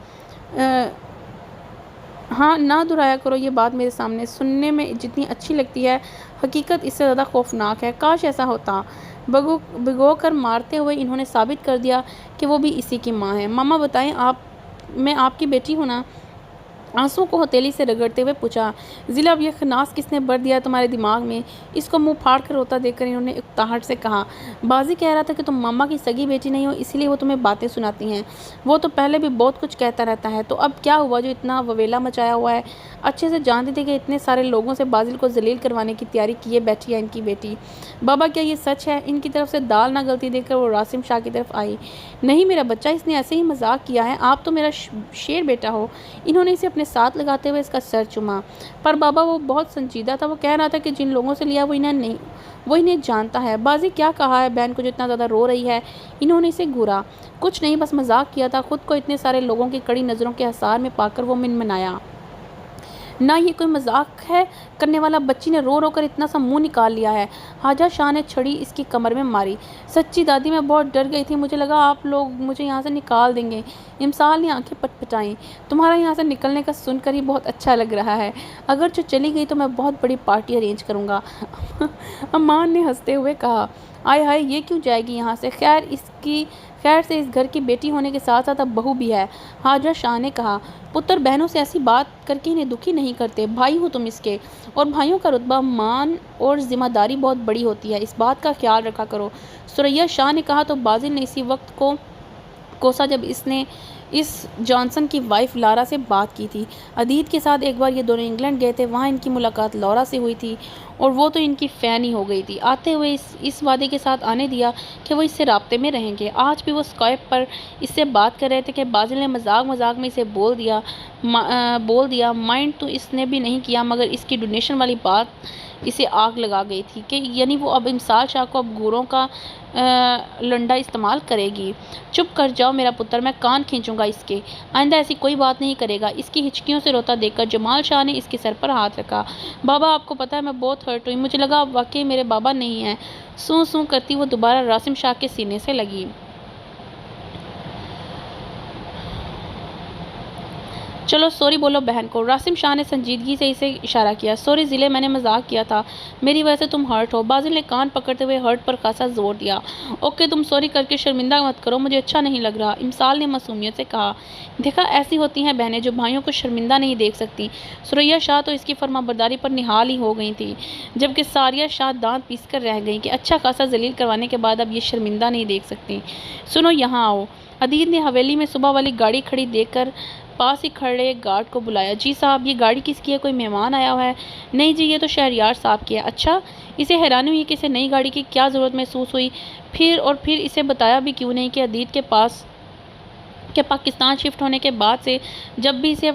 ہاں، نہ دہرایا کرو یہ بات میرے سامنے، سننے میں جتنی اچھی لگتی ہے حقیقت اس سے زیادہ خوفناک ہے۔ کاش ایسا ہوتا۔ بھگو کر مارتے ہوئے انہوں نے ثابت کر دیا کہ وہ بھی اسی کی ماں ہے۔ ماما بتائیں، میں آپ کی بیٹی ہوں نا؟ آنسوں کو ہتھیلی سے رگڑتے ہوئے پوچھا۔ ضلع اب یہ خناس کس نے بھر دیا ہے تمہارے دماغ میں؟ اس کو منہ پھاڑ کر روتا دیکھ کر انہوں نے اکتاہٹ سے کہا۔ بازی کہہ رہا تھا کہ تم ماما کی سگی بیٹی نہیں ہو، اسی لیے وہ تمہیں باتیں سناتی ہیں۔ وہ تو پہلے بھی بہت کچھ کہتا رہتا ہے، تو اب کیا ہوا جو اتنا وویلا مچایا ہوا ہے؟ اچھے سے جانتی تھی کہ اتنے سارے لوگوں سے بازل کو ذلیل کروانے کی تیاری کیے بیٹھی ہے ان کی بیٹی۔ بابا کیا یہ سچ ہے؟ ان کی طرف سے دال نہ گلتی دیکھ کر وہ راسم شاہ کی طرف آئی۔ نہیں میرا بچہ، اس نے ایسے ہی مذاق کیا ہے، آپ تو میرا شیر بیٹا ہو۔ انہوں نے اسے اپنے ساتھ لگاتے ہوئے اس کا سر چوما۔ پر بابا وہ بہت سنجیدہ تھا، وہ کہہ رہا تھا کہ جن لوگوں سے لیا وہ انہیں جانتا ہے۔ بازی کیا کہا ہے بہن کو جو اتنا زیادہ رو رہی ہے؟ انہوں نے اسے گھورا۔ کچھ نہیں، بس مذاق کیا تھا، خود کو اتنے سارے لوگوں کی کڑی نظروں کے حصار میں پا کر وہ منمنایا۔ نہ یہ کوئی مذاق ہے کرنے والا، بچی نے رو رو کر اتنا سا منہ نکال لیا ہے۔ حاجہ شاہ نے چھڑی اس کی کمر میں ماری۔ سچی دادی میں بہت ڈر گئی تھی، مجھے لگا آپ لوگ مجھے یہاں سے نکال دیں گے۔ امسال نے آنکھیں پٹ پٹائیں۔ تمہارا یہاں سے نکلنے کا سن کر ہی بہت اچھا لگ رہا ہے، اگر جو چلی گئی تو میں بہت بڑی پارٹی ارینج کروں گا۔ امان نے ہنستے ہوئے کہا۔ آئے ہائے، یہ کیوں جائے گی یہاں سے؟ خیر سے اس گھر کی بیٹی ہونے کے ساتھ ساتھ اب بہو بھی ہے، حاجہ شاہ نے کہا۔ پتر بہنوں سے ایسی بات کر کے انہیں دکھی نہیں کرتے، بھائی ہو تم اس کے، اور بھائیوں کا رتبہ، مان اور ذمہ داری بہت بڑی ہوتی ہے، اس بات کا خیال رکھا کرو، ثریا شاہ نے کہا۔ تو بازل نے اسی وقت کو کوسا جب اس نے جانسن کی وائف لارا سے بات کی تھی۔ عدید کے ساتھ ایک بار یہ دونوں انگلینڈ گئے تھے، وہاں ان کی ملاقات لارا سے ہوئی تھی اور وہ تو ان کی فین ہی ہو گئی تھی۔ آتے ہوئے اس وعدے کے ساتھ آنے دیا کہ وہ اس سے رابطے میں رہیں گے۔ آج بھی وہ اسکائپ پر اس سے بات کر رہے تھے کہ بازل نے مذاق میں اسے بول دیا مائنڈ تو اس نے بھی نہیں کیا، مگر اس کی ڈونیشن والی بات اسے آگ لگا گئی تھی کہ یعنی وہ اب امسال شاہ کو اب گوروں کا لنڈا استعمال کرے گی۔ چپ کر جاؤ میرا پتر، میں کان کھینچوں گا اس کے، آئندہ ایسی کوئی بات نہیں کرے گا۔ اس کی ہچکیوں سے روتا دیکھ کر جمال شاہ نے اس کے سر پر ہاتھ رکھا۔ بابا آپ کو پتہ ہے میں بہت ہرٹ ہوئی، مجھے لگا آپ واقعی میرے بابا نہیں ہیں۔ سوں سوں کرتی وہ دوبارہ راسم شاہ کے سینے سے لگی۔ چلو سوری بولو بہن کو، راسم شاہ نے سنجیدگی سے اسے اشارہ کیا۔ سوری ضلع، میں نے مذاق کیا تھا، میری وجہ سے تم ہرٹ ہو۔ بازل نے کان پکڑتے ہوئے ہرٹ پر خاصا زور دیا۔ اوکے، تم سوری کر کے شرمندہ مت کرو، مجھے اچھا نہیں لگ رہا، امسال نے معصومیت سے کہا۔ دیکھا، ایسی ہوتی ہیں بہنیں جو بھائیوں کو شرمندہ نہیں دیکھ سکتی۔ ثریا شاہ تو اس کی فرما برداری پر نہال ہی ہو گئی تھی، جبکہ ساریہ شاہ دانت پیس کر رہ گئی کہ اچھا خاصا ذلیل کروانے کے بعد اب یہ شرمندہ نہیں دیکھ سکتی۔ سنو یہاں آؤ۔ عدید نے حویلی میں صبح والی گاڑی کھڑی دیکھ کر پاس ہی کھڑے گارڈ کو بلایا۔ جی صاحب، یہ گاڑی کس کی ہے؟ کوئی مہمان آیا ہوا ہے؟ نہیں جی، یہ تو شہریار صاحب کی ہے۔ اچھا، اسے حیرانی ہوئی کہ اسے نئی گاڑی کی کیا ضرورت محسوس ہوئی، پھر اسے بتایا بھی کیوں نہیں کہ عدید کے پاکستان شفٹ ہونے کے بعد سے جب بھی اسے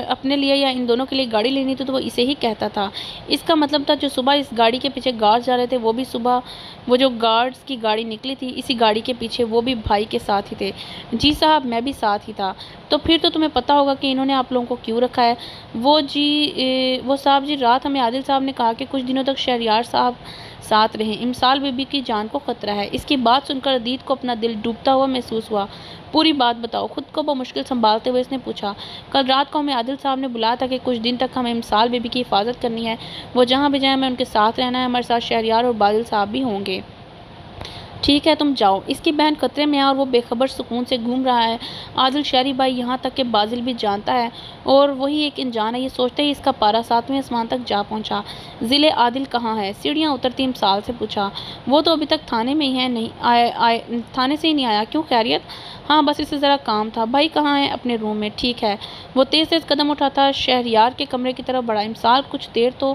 اپنے لیے یا ان دونوں کے لیے گاڑی لینی تھی تو وہ اسے ہی کہتا تھا۔ اس کا مطلب تھا جو صبح اس گاڑی کے پیچھے گارڈز جا رہے تھے وہ بھی صبح وہ جو گارڈز کی گاڑی نکلی تھی اسی گاڑی کے پیچھے وہ بھی بھائی کے ساتھ ہی تھے۔ جی صاحب، میں بھی ساتھ ہی تھا۔ تو پھر تو تمہیں پتہ ہوگا کہ انہوں نے آپ لوگوں کو کیوں رکھا ہے۔ وہ صاحب جی، رات ہمیں عادل صاحب نے کہا کہ کچھ دنوں تک شہریار صاحب ساتھ رہیں، امسال بی بی کی جان کو خطرہ ہے۔ اس کی بات سن کر عدید کو اپنا دل ڈوبتا ہوا محسوس ہوا۔ پوری بات بتاؤ، خود کو بمشکل سنبھالتے ہوئے اس نے پوچھا۔ کل رات کو ہمیں عادل صاحب نے بلایا تھا کہ کچھ دن تک ہمیں امسال بی بی کی حفاظت کرنی ہے، وہ جہاں بھی جائیں ہمیں ان کے ساتھ رہنا ہے، ہمارے ساتھ شہریار اور بازل صاحب بھی ہوں گے۔ ٹھیک ہے، تم جاؤ۔ اس کی بہن خطرے میں ہے اور وہ بے خبر سکون سے گھوم رہا ہے۔ عادل شہری بھائی، یہاں تک کہ بازل بھی جانتا ہے اور وہی ایک انجان ہے، یہ سوچتے ہی اس کا پارا 7ویں آسمان تک جا پہنچا۔ ضلع عادل کہاں ہے؟ سیڑھیاں اترتی امسال سے پوچھا۔ وہ تو ابھی تک تھانے میں ہی ہے، نہیں تھانے سے ہی نہیں آیا۔ کیوں، خیریت؟ ہاں بس اسے ذرا کام تھا۔ بھائی کہاں ہے؟ اپنے روم میں۔ ٹھیک ہے۔ وہ تیز تیز قدم اٹھاتا شہریار کے کمرے کی طرف بڑھا۔ امسال کچھ دیر تو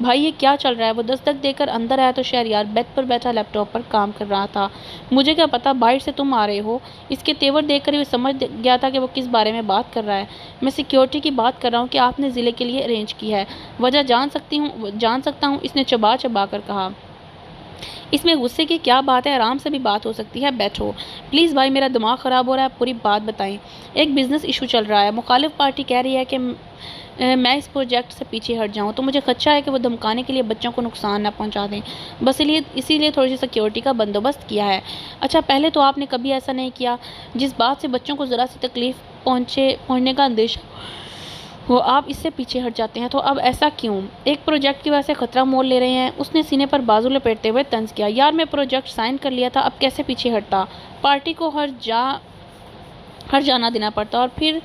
بھائی یہ کیا چل رہا ہے؟ وہ دستک دے کر اندر آیا تو شہریار بیڈ پر بیٹھا لیپ ٹاپ پر کام کر رہا تھا۔ مجھے کیا پتا باہر سے تم آ رہے ہو؟ اس کے تیور دیکھ کر وہ سمجھ گیا تھا کہ وہ کس بارے میں بات کر رہا ہے۔ میں سیکیورٹی کی بات کر رہا ہوں کہ آپ نے ضلع کے لیے ارینج کی ہے۔ وجہ جان سکتا ہوں؟ اس نے چبا چبا کر کہا۔ اس میں غصے کی کیا بات ہے؟ آرام سے بھی بات ہو سکتی ہے، بیٹھو پلیز۔ بھائی میرا دماغ خراب ہو رہا ہے، پوری بات بتائیں۔ ایک بزنس ایشو چل رہا ہے، مخالف پارٹی کہہ رہی ہے کہ میں اس پروجیکٹ سے پیچھے ہٹ جاؤں، تو مجھے خدشہ ہے کہ وہ دھمکانے کے لیے بچوں کو نقصان نہ پہنچا دیں، بس اسی لیے تھوڑی سی سیکیورٹی کا بندوبست کیا ہے۔ اچھا پہلے تو آپ نے کبھی ایسا نہیں کیا؟ جس بات سے بچوں کو ذرا سی تکلیف پہنچنے کا اندیشہ وہ آپ اس سے پیچھے ہٹ جاتے ہیں، تو اب ایسا کیوں؟ ایک پروجیکٹ کی وجہ سے خطرہ مول لے رہے ہیں؟ اس نے سینے پر بازو لپیٹتے ہوئے طنز کیا۔ یار میں پروجیکٹ سائن کر لیا تھا، اب کیسے پیچھے ہٹتا؟ پارٹی کو ہر جانا دینا پڑتا اور پھر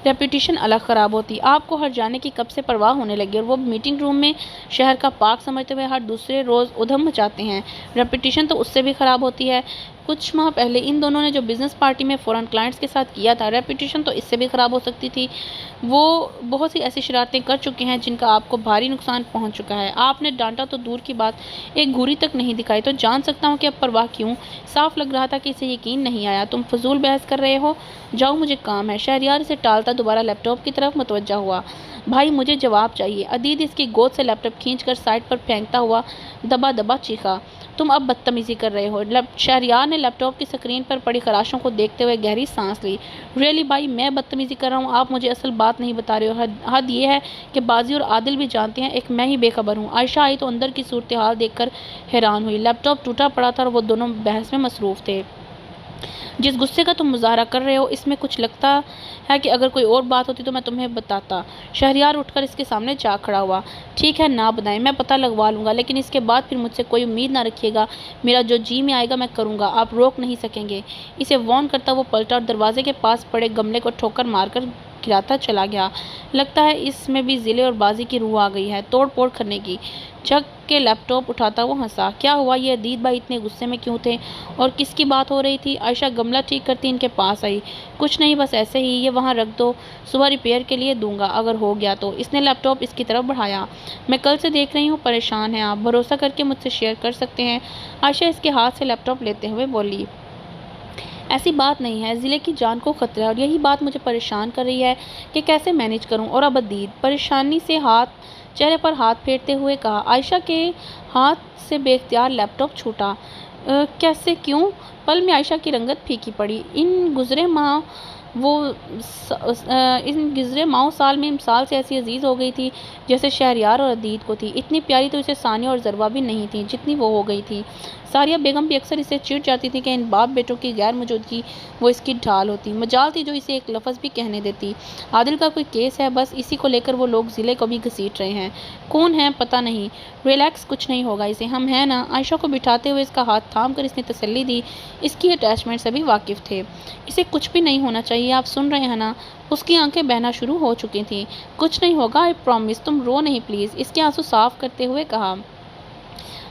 ریپوٹیشن الگ خراب ہوتی۔ آپ کو ہر جانے کی کب سے پرواہ ہونے لگی؟ اور وہ میٹنگ روم میں شہر کا پاک سمجھتے ہوئے ہر دوسرے روز ادھم مچاتے ہیں۔ ریپوٹیشن تو اس سے بھی خراب ہوتی ہے۔ کچھ ماہ پہلے ان دونوں نے جو بزنس پارٹی میں فورن کلائنٹس کے ساتھ کیا تھا، ریپوٹیشن تو اس سے بھی خراب ہو سکتی تھی۔ وہ بہت سی ایسی شرارتیں کر چکے ہیں جن کا آپ کو بھاری نقصان پہنچ چکا ہے۔ آپ نے ڈانٹا تو دور کی بات، ایک گھوری تک نہیں دکھائی، تو جان سکتا ہوں کہ اب پرواہ کیوں؟ صاف لگ رہا تھا کہ اسے یقین نہیں آیا۔ تم فضول بحث کر رہے ہو، جاؤ مجھے کام ہے۔ شہریار اسے ٹالتا دوبارہ لیپ ٹاپ کی طرف متوجہ ہوا۔ بھائی مجھے جواب چاہیے۔ عدید اس کی گود سے لیپ ٹاپ کھینچ کر سائڈ پر پھینکتا ہوا دبا دبا چیخا۔ تم اب بدتمیزی کر رہے ہو۔ شہریار نے لیپ ٹاپ کی اسکرین پر پڑی خراشوں کو دیکھتے ہوئے گہری سانس لی۔ ریئلی بھائی میں بدتمیزی کر رہا ہوں؟ آپ مجھے اصل بات نہیں بتا رہے ہو۔ حد یہ ہے کہ بازی اور عادل بھی جانتے ہیں، ایک میں ہی بے خبر ہوں۔ عائشہ آئی تو اندر کی صورتحال دیکھ کر حیران ہوئی۔ لیپ ٹاپ ٹوٹا پڑا تھا اور وہ دونوں بحث میں مصروف تھے۔ جس غصے کا تم مظاہرہ کر رہے ہو اس میں کچھ لگتا ہے کہ اگر کوئی اور بات ہوتی تو میں تمہیں بتاتا۔ شہریار اٹھ کر اس کے سامنے جا کھڑا ہوا۔ ٹھیک ہے نہ بتائیں، میں پتہ لگوا لوں گا، لیکن اس کے بعد پھر مجھ سے کوئی امید نہ رکھیے گا۔ میرا جو جی میں آئے گا میں کروں گا، آپ روک نہیں سکیں گے۔ اسے وارن کرتا وہ پلٹا اور دروازے کے پاس پڑے گملے کو ٹھوکر مار کر گراتا چلا گیا۔ لگتا ہے اس میں بھی ضلع اور بازی کی روح آ گئی ہے، توڑ پھوڑ کرنے کی۔ جھک کے لیپ ٹاپ اٹھاتا وہ ہنسا۔ کیا ہوا؟ یہ عدید بھائی اتنے غصے میں کیوں تھے اور کس کی بات ہو رہی تھی؟ عائشہ گملہ ٹھیک کرتی ان کے پاس آئی۔ کچھ نہیں بس ایسے ہی، یہ وہاں رکھ دو، صبح ریپیئر کے لیے دوں گا اگر ہو گیا تو۔ اس نے لیپ ٹاپ اس کی طرف بڑھایا۔ میں کل سے دیکھ رہی ہوں پریشان ہیں آپ، بھروسہ کر کے مجھ سے شیئر کر سکتے ہیں۔ عائشہ اس کے ہاتھ سے لیپ ٹاپ لیتے ہوئے بولی۔ ایسی بات نہیں ہے، ضلع کی جان کو خطرہ ہے اور یہی بات مجھے پریشان کر رہی ہے کہ کیسے مینیج کروں۔ اور اب عدید پریشانی سے چہرے پر ہاتھ پھیرتے ہوئے کہا۔ عائشہ کے ہاتھ سے بے اختیار لیپ ٹاپ چھوٹا۔ کیسے؟ کیوں؟ پل میں عائشہ کی رنگت پھیکی پڑی۔ ان گزرے ماہوں سال میں مثال سے ایسی عزیز ہو گئی تھی جیسے شہریار اور عدید کو تھی۔ اتنی پیاری تو اسے ثانیہ اور ضربہ بھی نہیں تھی جتنی وہ ہو گئی تھی۔ ساریہ بیگم بھی اکثر اسے چڑ جاتی تھی کہ ان باپ بیٹوں کی غیر موجودگی وہ اس کی ڈھال ہوتی، مجال تھی جو اسے ایک لفظ بھی کہنے دیتی۔ عادل کا کوئی کیس ہے، بس اسی کو لے کر وہ لوگ ضلع کو بھی گھسیٹ رہے ہیں۔ کون ہے؟ پتہ نہیں۔ ریلیکس، کچھ نہیں ہوگا اسے، ہم ہیں نا۔ عائشہ کو بٹھاتے ہوئے اس کا ہاتھ تھام کر اس نے تسلی دی۔ اس کی اٹیچمنٹ سے بھی واقف تھے۔ اسے کچھ بھی نہیں ہونا چاہیے، آپ سن رہے ہیں نا؟ اس کی آنکھیں بہنا شروع ہو چکی تھیں۔ کچھ نہیں ہوگا، آئی پرامس۔ تم رو نہیں پلیز، اس کے آنسو صاف کرتے ہوئے کہا۔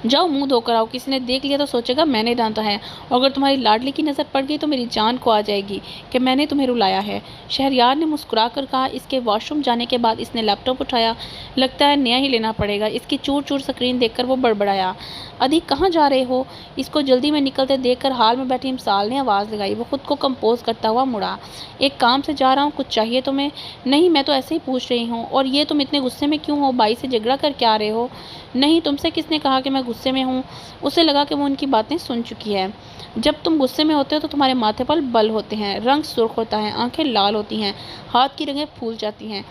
جاؤ منہ دھو کر آؤ، کسی نے دیکھ لیا تو سوچے گا میں نے ڈانٹا ہے، اور اگر تمہاری لاڈلی کی نظر پڑ گئی تو میری جان کو آ جائے گی کہ میں نے تمہیں رلایا ہے۔ شہریار نے مسکرا کر کہا۔ اس کے واش روم جانے کے بعد اس نے لیپ ٹاپ اٹھایا۔ لگتا ہے نیا ہی لینا پڑے گا۔ اس کی چور چور اسکرین دیکھ کر وہ بڑبڑایا۔ ادھی کہاں جا رہے ہو؟ اس کو جلدی میں نکلتے دیکھ کر ہال میں بیٹھی امسال نے آواز لگائی۔ وہ خود کو کمپوز کرتا ہوا مڑا۔ ایک کام سے جا رہا ہوں، کچھ چاہیے تمہیں؟ نہیں میں تو ایسے ہی پوچھ رہی ہوں۔ اور یہ تم اتنے غصے میں کیوں ہو؟ بھائی سے جھگڑا کر کے آ رہے ہو؟ نہیں، تم سے کس نے کہا کہ میں غصے میں ہوں؟ اسے لگا کہ وہ ان کی باتیں سن چکی ہے۔ جب تم غصے میں ہوتے ہو تو تمہارے ماتھے پر بل ہوتے ہیں، رنگ سرخ ہوتا ہے، آنکھیں لال ہوتی ہیں، ہاتھ کی رگیں پھول جاتی ہیں۔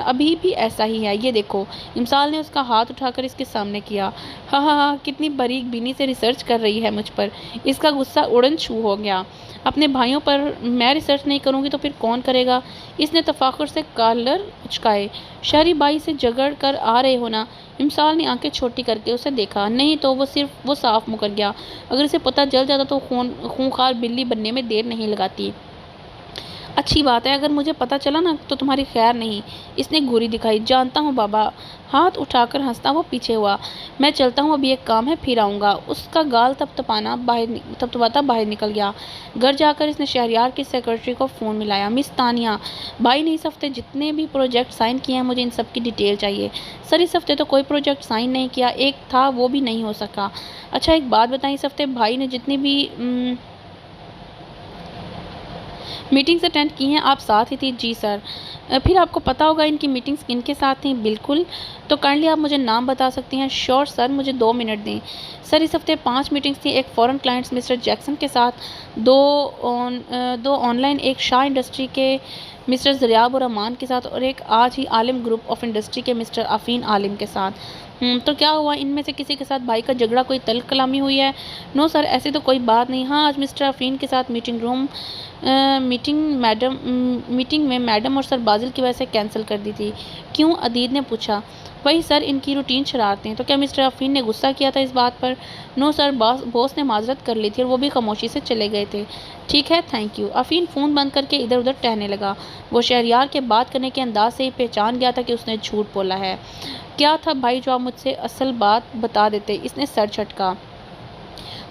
ابھی بھی ایسا ہی ہے، یہ دیکھو۔ امسال نے اس کا ہاتھ اٹھا کر اس کے سامنے کیا۔ ہاں ہاں ہاں، کتنی باریک بینی سے ریسرچ کر رہی ہے مجھ پر۔ اس کا غصہ اڑن چھو ہو گیا۔ اپنے بھائیوں پر میں ریسرچ نہیں کروں گی تو پھر کون کرے گا؟ اس نے تفاخر سے کالر اچکائے۔ شہری بھائی سے جھگڑ کر آ رہے ہو نا؟ امسال نے آنکھیں چھوٹی کر کے اسے دیکھا۔ نہیں تو وہ صاف مکر گیا۔ اگر اسے پتہ چل جاتا تو خونخوار بلی بننے میں دیر نہیں لگاتی۔ اچھی بات ہے، اگر مجھے پتہ چلا نا تو تمہاری خیر نہیں۔ اس نے گھوری دکھائی۔ جانتا ہوں بابا۔ ہاتھ اٹھا کر ہنستا وہ پیچھے ہوا۔ میں چلتا ہوں، ابھی ایک کام ہے، پھر آؤں گا۔ اس کا گال تپتپاتا باہر نکل گیا۔ گھر جا کر اس نے شہریار کی سیکرٹری کو فون ملایا۔ مس تانیہ، بھائی نے اس ہفتے جتنے بھی پروجیکٹ سائن کیے ہیں مجھے ان سب کی ڈیٹیل چاہیے۔ سر اس ہفتے تو کوئی پروجیکٹ سائن نہیں کیا، ایک تھا وہ بھی نہیں ہو سکا۔ اچھا ایک بات بتائیں، اس ہفتے بھائی نے جتنی بھی میٹنگز اٹینڈ کی ہیں آپ ساتھ ہی تھی؟ جی سر۔ پھر آپ کو پتہ ہوگا ان کی میٹنگز کن کے ساتھ تھیں؟ بالکل۔ تو کائنڈلی آپ مجھے نام بتا سکتی ہیں؟ شور سر، مجھے 2 منٹ دیں۔ سر اس ہفتے 5 میٹنگز تھیں، ایک فورن کلائنٹس مسٹر جیکسن کے ساتھ، دو آن لائن، ایک شاہ انڈسٹری کے مسٹر ضیاب الرحمان کے ساتھ، اور ایک آج ہی عالم گروپ آف انڈسٹری کے مسٹر عفین عالم کے ساتھ۔ تو کیا ہوا، ان میں سے کسی کے ساتھ بھائی کا جھگڑا، کوئی تلخ کلامی ہوئی ہے؟ نو سر، ایسی تو کوئی بات نہیں۔ ہاں آج مسٹر عفین کے ساتھ میٹنگ میں میڈم اور سر بازل کی وجہ سے کینسل کر دی تھی۔ کیوں؟ عدید نے پوچھا۔ وہی سر، ان کی روٹین شرارتیں۔ تو کیا مسٹر عفین نے غصہ کیا تھا اس بات پر؟ نو سر، بوس نے معذرت کر لی تھی اور وہ بھی خاموشی سے چلے گئے تھے۔ ٹھیک ہے، تھینک یو۔ عفین فون بند کر کے ادھر ادھر ٹہلنے لگا۔ وہ شہریار کے بات کرنے کے انداز سے ہی پہچان گیا تھا کہ اس نے جھوٹ بولا ہے۔ کیا تھا بھائی جو آپ مجھ سے اصل بات بتا دیتے؟ اس نے سر جھٹکا۔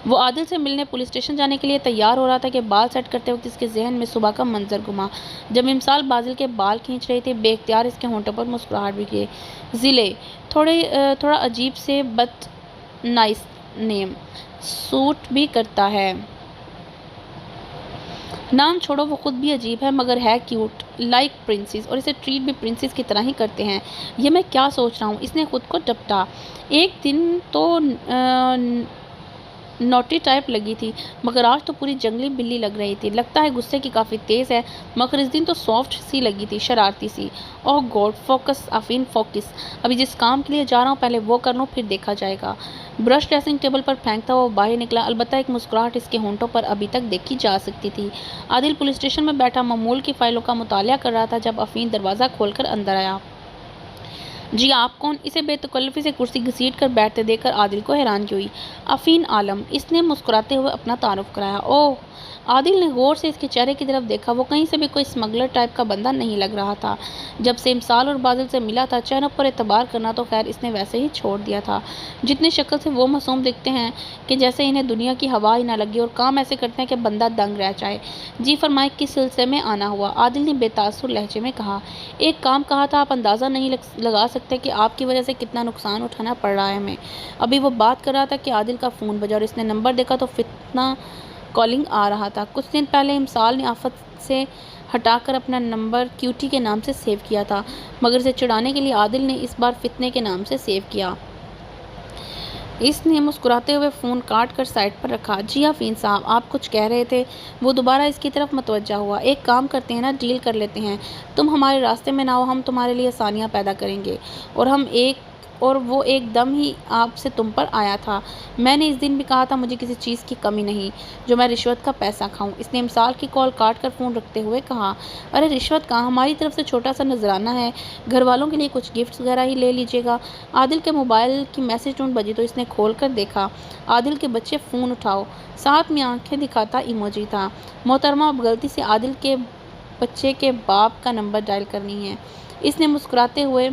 وہ عادل سے ملنے پولیس اسٹیشن جانے کے لیے تیار ہو رہا تھا کہ بال سیٹ کرتے وقت اس کے ذہن میں صبح کا منظر گھما جب امسال بازل کے بال کھینچ رہی تھی۔ بے اختیار اس کے ہونٹوں پر مسکراہٹ بھی گئی۔ ضلع تھوڑا عجیب سے بٹ نائس نیم سوٹ بھی کرتا ہے۔ نام چھوڑو، وہ خود بھی عجیب ہے مگر ہے کیوٹ، لائک پرنسس، اور اسے ٹریٹ بھی پرنسس کی طرح ہی کرتے ہیں۔ یہ میں کیا سوچ رہا ہوں؟ اس نے خود کو ڈپٹا۔ ایک دن تو نوٹی ٹائپ لگی تھی مگر آج تو پوری جنگلی بلی لگ رہی تھی۔ لگتا ہے غصے کی کافی تیز ہے مگر اس دن تو سافٹ سی لگی تھی، شرارتی سی۔ اوہ گاڈ، فوکس عفین فوکس، ابھی جس کام کے لیے جا رہا ہوں پہلے وہ کر لوں پھر دیکھا جائے گا۔ برش ڈریسنگ ٹیبل پر پھینکتا ہوا وہ باہر نکلا، البتہ ایک مسکراہٹ اس کے ہونٹوں پر ابھی تک دیکھی جا سکتی تھی۔ عادل پولیس اسٹیشن میں بیٹھا معمول کی فائلوں کا مطالعہ کر رہا تھا جب عفین دروازہ کھول کر اندر آیا۔ جی آپ کون؟ اسے بے تکلفی سے کرسی گھسیٹ کر بیٹھتے دیکھ کر عادل کو حیرانگی ہوئی۔ عفین عالم، اس نے مسکراتے ہوئے اپنا تعارف کرایا۔ اوہ! عادل نے غور سے اس کے چہرے کی طرف دیکھا۔ وہ کہیں سے بھی کوئی اسمگلر ٹائپ کا بندہ نہیں لگ رہا تھا۔ جب سے امسال اور بازل سے ملا تھا چہروں پر اعتبار کرنا تو خیر اس نے ویسے ہی چھوڑ دیا تھا۔ جتنی شکل سے وہ معصوم دکھتے ہیں کہ جیسے انہیں دنیا کی ہوا ہی نہ لگے، اور کام ایسے کرتے ہیں کہ بندہ دنگ رہ جائے۔ جی فرمائیں، کس سلسلے میں آنا ہوا؟ عادل نے بے تاثر لہجے میں کہا۔ ایک کام کہا تھا، آپ اندازہ نہیں لگا سکتے کہ آپ کی وجہ سے کتنا نقصان اٹھانا پڑ رہا ہے ہمیں۔ ابھی وہ بات کر رہا تھا کہ عادل کا فون بجا اور اس نے نمبر دیکھا تو فتنہ کالنگ آ رہا تھا۔ کچھ دن پہلے امسال نے آفت سے ہٹا کر اپنا نمبر کیوٹی کے نام سے سیو کیا تھا مگر اسے چڑھانے کے لیے عادل نے اس بار فتنے کے نام سے سیو کیا۔ اس نے مسکراتے ہوئے فون کاٹ کر سائڈ پر رکھا۔ جی عفین صاحب، آپ کچھ کہہ رہے تھے؟ وہ دوبارہ اس کی طرف متوجہ ہوا۔ ایک کام کرتے ہیں نا، ڈیل کر لیتے ہیں۔ تم ہمارے راستے میں نہ ہو، ہم تمہارے لیے آسانیاں پیدا کریں گے۔ اور وہ ایک دم ہی آپ سے تم پر آیا تھا۔ میں نے اس دن بھی کہا تھا مجھے کسی چیز کی کمی نہیں جو میں رشوت کا پیسہ کھاؤں۔ اس نے امسال کی کال کاٹ کر فون رکھتے ہوئے کہا۔ ارے رشوت کہاں، ہماری طرف سے چھوٹا سا نذرانہ ہے، گھر والوں کے لیے کچھ گفٹس وغیرہ ہی لے لیجیے گا۔ عادل کے موبائل کی میسج ٹون بجی تو اس نے کھول کر دیکھا۔ عادل کے بچے فون اٹھاؤ، ساتھ میں آنکھیں دکھاتا ایموجی تھا۔ محترمہ، اب غلطی سے عادل کے بچے کے باپ کا نمبر ڈائل کرنی ہے، اس نے مسکراتے ہوئے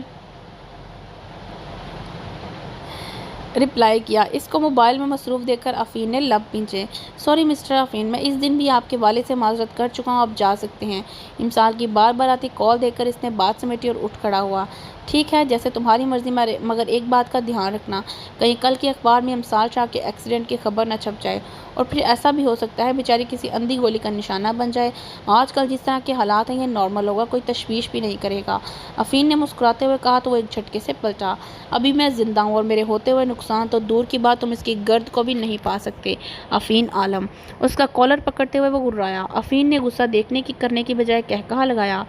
رپلائی کیا۔ اس کو موبائل میں مصروف دیکھ کر عفین نے لب پینچے۔ سوری مسٹر عفین، میں اس دن بھی آپ کے والد سے معذرت کر چکا ہوں، آپ جا سکتے ہیں۔ امسال کی بار بار آتی کال دیکھ کر اس نے بات سمیٹی اور اٹھ کھڑا ہوا۔ ٹھیک ہے، جیسے تمہاری مرضی، مگر ایک بات کا دھیان رکھنا، کہیں کل کے اخبار میں امسال شاہ کے ایکسیڈنٹ کی خبر نہ چھپ جائے، اور پھر ایسا بھی ہو سکتا ہے بیچاری کسی اندھی گولی کا نشانہ بن جائے۔ آج کل جس طرح کے حالات ہیں یہ نارمل ہوگا، کوئی تشویش بھی نہیں کرے گا۔ عفین نے مسکراتے ہوئے کہا تو وہ ایک جھٹکے سے پلٹا۔ ابھی میں زندہ ہوں اور میرے ہوتے ہوئے نقصان تو دور کی بات، تم اس کی گرد کو بھی نہیں پا سکتے عفین عالم۔ اس کا کالر پکڑتے ہوئے وہ گررایا۔ عفین نے غصہ دیکھنے کی کرنے کی بجائے کہا لگایا،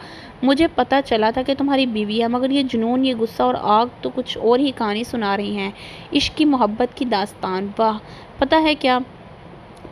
مجھے پتہ چلا تھا کہ تمہاری بیوی ہے مگر یہ جنون، یہ غصہ اور آگ تو کچھ اور ہی کہانی سنا رہی ہیں۔ عشق کی محبت کی داستان، واہ! پتہ ہے کیا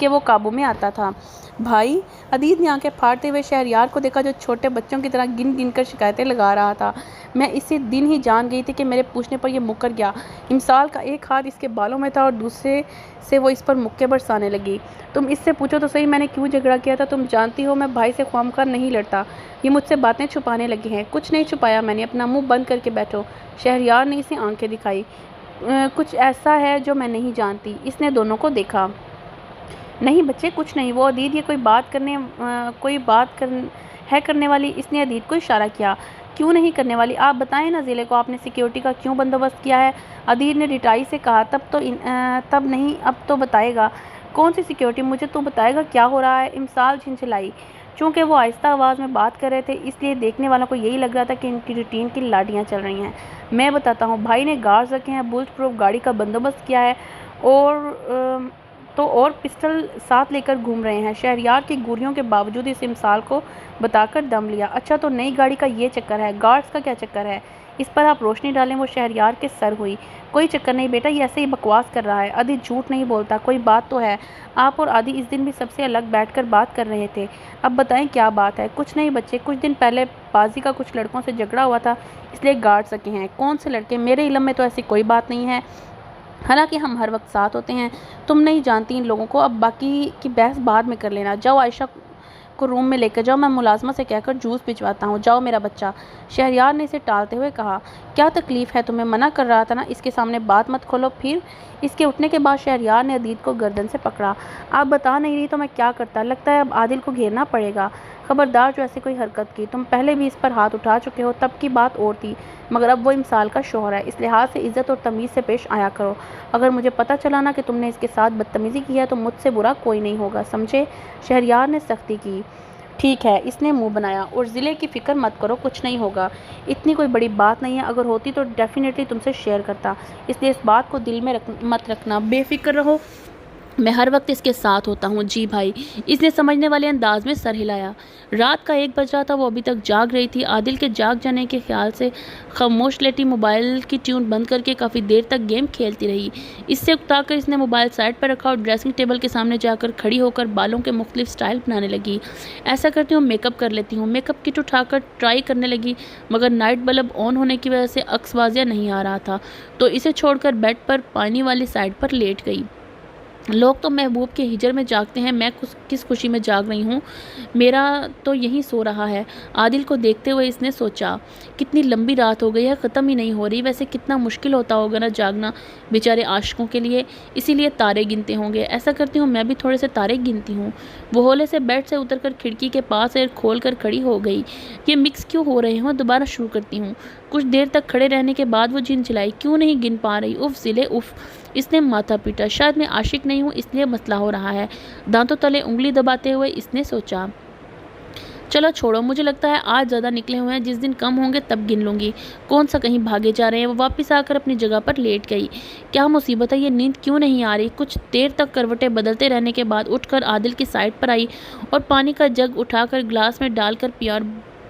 کہ وہ قابو میں آتا تھا۔ بھائی، عدید نے آنکھیں پھاڑتے ہوئے شہریار کو دیکھا جو چھوٹے بچوں کی طرح گن گن کر شکایتیں لگا رہا تھا۔ میں اسی دن ہی جان گئی تھی کہ میرے پوچھنے پر یہ مکر گیا۔ امسال کا ایک ہاتھ اس کے بالوں میں تھا اور دوسرے سے وہ اس پر مکے برسانے لگی۔ تم اس سے پوچھو تو صحیح میں نے کیوں جھگڑا کیا تھا، تم جانتی ہو میں بھائی سے خواہ نہیں لڑتا۔ یہ مجھ سے باتیں چھپانے لگے ہیں۔ کچھ نہیں چھپایا میں نے، اپنا منہ بند کر کے بیٹھو۔ شہریار نے اسے آنکھیں دکھائی۔ کچھ ایسا ہے جو میں نہیں جانتی۔ اس نے دونوں کو دیکھا۔ نہیں بچے، کچھ نہیں۔ وہ عدید یہ کوئی بات کرنے والی۔ اس نے عدید کو اشارہ کیا۔ کیوں نہیں کرنے والی؟ آپ بتائیں نا ضلع کو آپ نے سیکیورٹی کا کیوں بندوبست کیا ہے؟ عدید نے رٹائی سے کہا۔ تب نہیں، اب تو بتائے گا۔ کون سی سیکیورٹی؟ مجھے تو بتائے گا کیا ہو رہا ہے؟ امسال جھنجھلائی۔ چونکہ وہ آہستہ آواز میں بات کر رہے تھے اس لیے دیکھنے والوں کو یہی لگ رہا تھا کہ ان کی روٹین کی لاٹیاں چل رہی ہیں۔ میں بتاتا ہوں، بھائی نے گارڈز رکھے ہیں، بلٹ پروف گاڑی کا بندوبست کیا ہے اور پسٹل ساتھ لے کر گھوم رہے ہیں۔ شہریار کی گوریوں کے باوجود اس امسال کو بتا کر دم لیا۔ اچھا تو نئی گاڑی کا یہ چکر ہے، گارڈز کا کیا چکر ہے؟ اس پر آپ روشنی ڈالیں۔ وہ شہریار کے سر ہوئی۔ کوئی چکر نہیں بیٹا، یہ ایسے ہی بکواس کر رہا ہے۔ عدید جھوٹ نہیں بولتا، کوئی بات تو ہے۔ آپ اور عادی اس دن بھی سب سے الگ بیٹھ کر بات کر رہے تھے۔ اب بتائیں کیا بات ہے؟ کچھ نہیں بچے، کچھ دن پہلے بازی کا کچھ لڑکوں سے جھگڑا ہوا تھا اس لیے گارڈز رکھے ہیں۔ کون سے لڑکے؟ میرے علم میں تو ایسی کوئی بات نہیں ہے، حالانکہ ہم ہر وقت ساتھ ہوتے ہیں۔ تم نہیں جانتی ان لوگوں کو۔ اب باقی کی بحث بعد میں کر لینا۔ جاؤ عائشہ کو روم میں لے کر جاؤ، میں ملازمہ سے کہہ کر جوس بھجواتا ہوں۔ جاؤ میرا بچہ۔ شہریار نے اسے ٹالتے ہوئے کہا۔ کیا تکلیف ہے تمہیں؟ منع کر رہا تھا نا، اس کے سامنے بات مت کھولو۔ پھر اس کے اٹھنے کے بعد شہریار نے عدید کو گردن سے پکڑا۔ آپ بتا نہیں رہی تو میں کیا کرتا؟ لگتا ہے اب عادل کو گھیرنا پڑے گا۔ خبردار جو ایسی کوئی حرکت کی۔ تم پہلے بھی اس پر ہاتھ اٹھا چکے ہو، تب کی بات اور تھی، مگر اب وہ امسال کا شوہر ہے، اس لحاظ سے عزت اور تمیز سے پیش آیا کرو۔ اگر مجھے پتہ چلا نا کہ تم نے اس کے ساتھ بدتمیزی کی ہے تو مجھ سے برا کوئی نہیں ہوگا، سمجھے؟ شہریار نے سختی کی۔ ٹھیک ہے، اس نے منہ بنایا۔ اور ضلع کی فکر مت کرو، کچھ نہیں ہوگا، اتنی کوئی بڑی بات نہیں ہے، اگر ہوتی تو ڈیفینیٹلی تم سے شیئر کرتا، اس لیے اس بات کو دل میں مت رکھنا، بے فکر رہو، میں ہر وقت اس کے ساتھ ہوتا ہوں۔ جی بھائی، اس نے سمجھنے والے انداز میں سر ہلایا۔ رات کا 1 بج رہا تھا، وہ ابھی تک جاگ رہی تھی۔ عادل کے جاگ جانے کے خیال سے خاموش لیٹی موبائل کی ٹیون بند کر کے کافی دیر تک گیم کھیلتی رہی۔ اس سے اکتا کر اس نے موبائل سائڈ پر رکھا اور ڈریسنگ ٹیبل کے سامنے جا کر کھڑی ہو کر بالوں کے مختلف سٹائل بنانے لگی۔ ایسا کرتی ہوں میک اپ کر لیتی ہوں۔ میک اپ کٹ اٹھا کر ٹرائی کرنے لگی، مگر نائٹ بلب آن ہونے کی وجہ سے عکس واضح نہیں آ رہا تھا، تو اسے چھوڑ کر بیڈ پر پانی والی سائڈ پر لیٹ گئی۔ لوگ تو محبوب کے ہجر میں جاگتے ہیں، میں کس خوشی میں جاگ رہی ہوں، میرا تو یہیں سو رہا ہے۔ عادل کو دیکھتے ہوئے اس نے سوچا، کتنی لمبی رات ہو گئی ہے، ختم ہی نہیں ہو رہی، ویسے کتنا مشکل ہوتا ہوگا نا جاگنا بیچارے عاشقوں کے لیے، اسی لیے تارے گنتے ہوں گے۔ ایسا کرتی ہوں میں بھی تھوڑے سے تارے گنتی ہوں۔ وہ ہولے سے بیڈ سے اتر کر کھڑکی کے پاس ایئر کھول کر کھڑی ہو گئی۔ یہ مکس کیوں ہو رہے ہوں، دوبارہ شروع کرتی ہوں۔ کچھ دیر تک کھڑے رہنے کے بعد وہ جھنجھلائی، کیوں نہیں گن پا رہی؟ اف ضلع اف۔ اس نے ماتھا پیٹا۔ شاید میں عاشق نہیں ہوں اس لیے مسئلہ ہو رہا ہے، دانتوں تلے انگلی دباتے ہوئے اس نے سوچا۔ چلو چھوڑو، مجھے لگتا ہے آج زیادہ نکلے ہوئے ہیں، جس دن کم ہوں گے تب گن لوں گی۔ کون سا کہیں بھاگے جا رہے ہیں؟ وہ واپس آ کر اپنی جگہ پر لیٹ گئی۔ کیا مصیبت ہے، یہ نیند کیوں نہیں آ رہی؟ کچھ دیر تک کروٹیں بدلتے رہنے کے بعد اٹھ کر عادل کی سائڈ پر آئی اور پانی کا جگ اٹھا کر گلاس میں ڈال کر پیا اور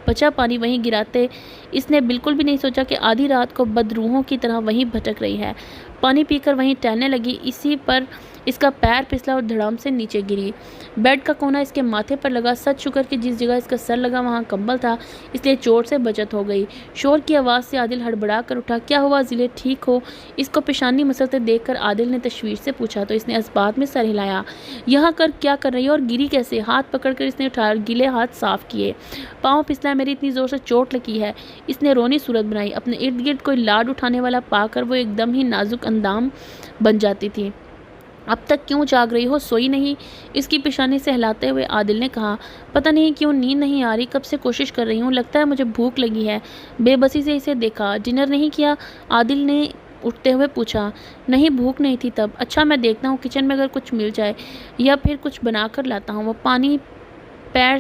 بچا پانی وہیں گراتے اس نے بالکل بھی نہیں سوچا کہ آدھی رات کو بدروحوں کی طرح وہیں بھٹک رہی ہے۔ پانی پی کر وہیں ٹہلنے لگی، اسی پر اس کا پیر پھسلا اور دھڑام سے نیچے گری۔ بیڈ کا کونا اس کے ماتھے پر لگا، سچ شکر کہ جس جگہ اس کا سر لگا وہاں کمبل تھا، اس لیے چوٹ سے بچت ہو گئی۔ شور کی آواز سے عادل ہڑبڑا کر اٹھا۔ کیا ہوا ضلع، ٹھیک ہو؟ اس کو پیشانی مسلتے دیکھ کر عادل نے تشویش سے پوچھا تو اس نے اسبات میں سر ہلایا۔ یہاں کیا کر رہی ہو اور گری کیسے؟ ہاتھ پکڑ کر اس نے اٹھایا اور گیلے ہاتھ صاف کیے۔ پاؤں پھسلا، میری اتنی زور سے چوٹ لگی ہے۔ اس نے رونی صورت بنائی۔ اپنے ارد گرد کوئی لاڈ اٹھانے والا پا کر وہ ایک دم ہی نازک اندام بن جاتی تھی۔ اب تک کیوں جاگ رہی ہو، سوئی نہیں؟ اس کی پیشانی سے ہلاتے ہوئے عادل نے کہا۔ پتہ نہیں کیوں نیند نہیں آ رہی، کب سے کوشش کر رہی ہوں، لگتا ہے مجھے بھوک لگی ہے۔ بے بسی سے اسے دیکھا۔ ڈنر نہیں کیا؟ عادل نے اٹھتے ہوئے پوچھا۔ نہیں، بھوک نہیں تھی تب۔ اچھا میں دیکھتا ہوں کچن میں اگر کچھ مل جائے یا پھر کچھ بنا کر لاتا ہوں۔ وہ پانی پر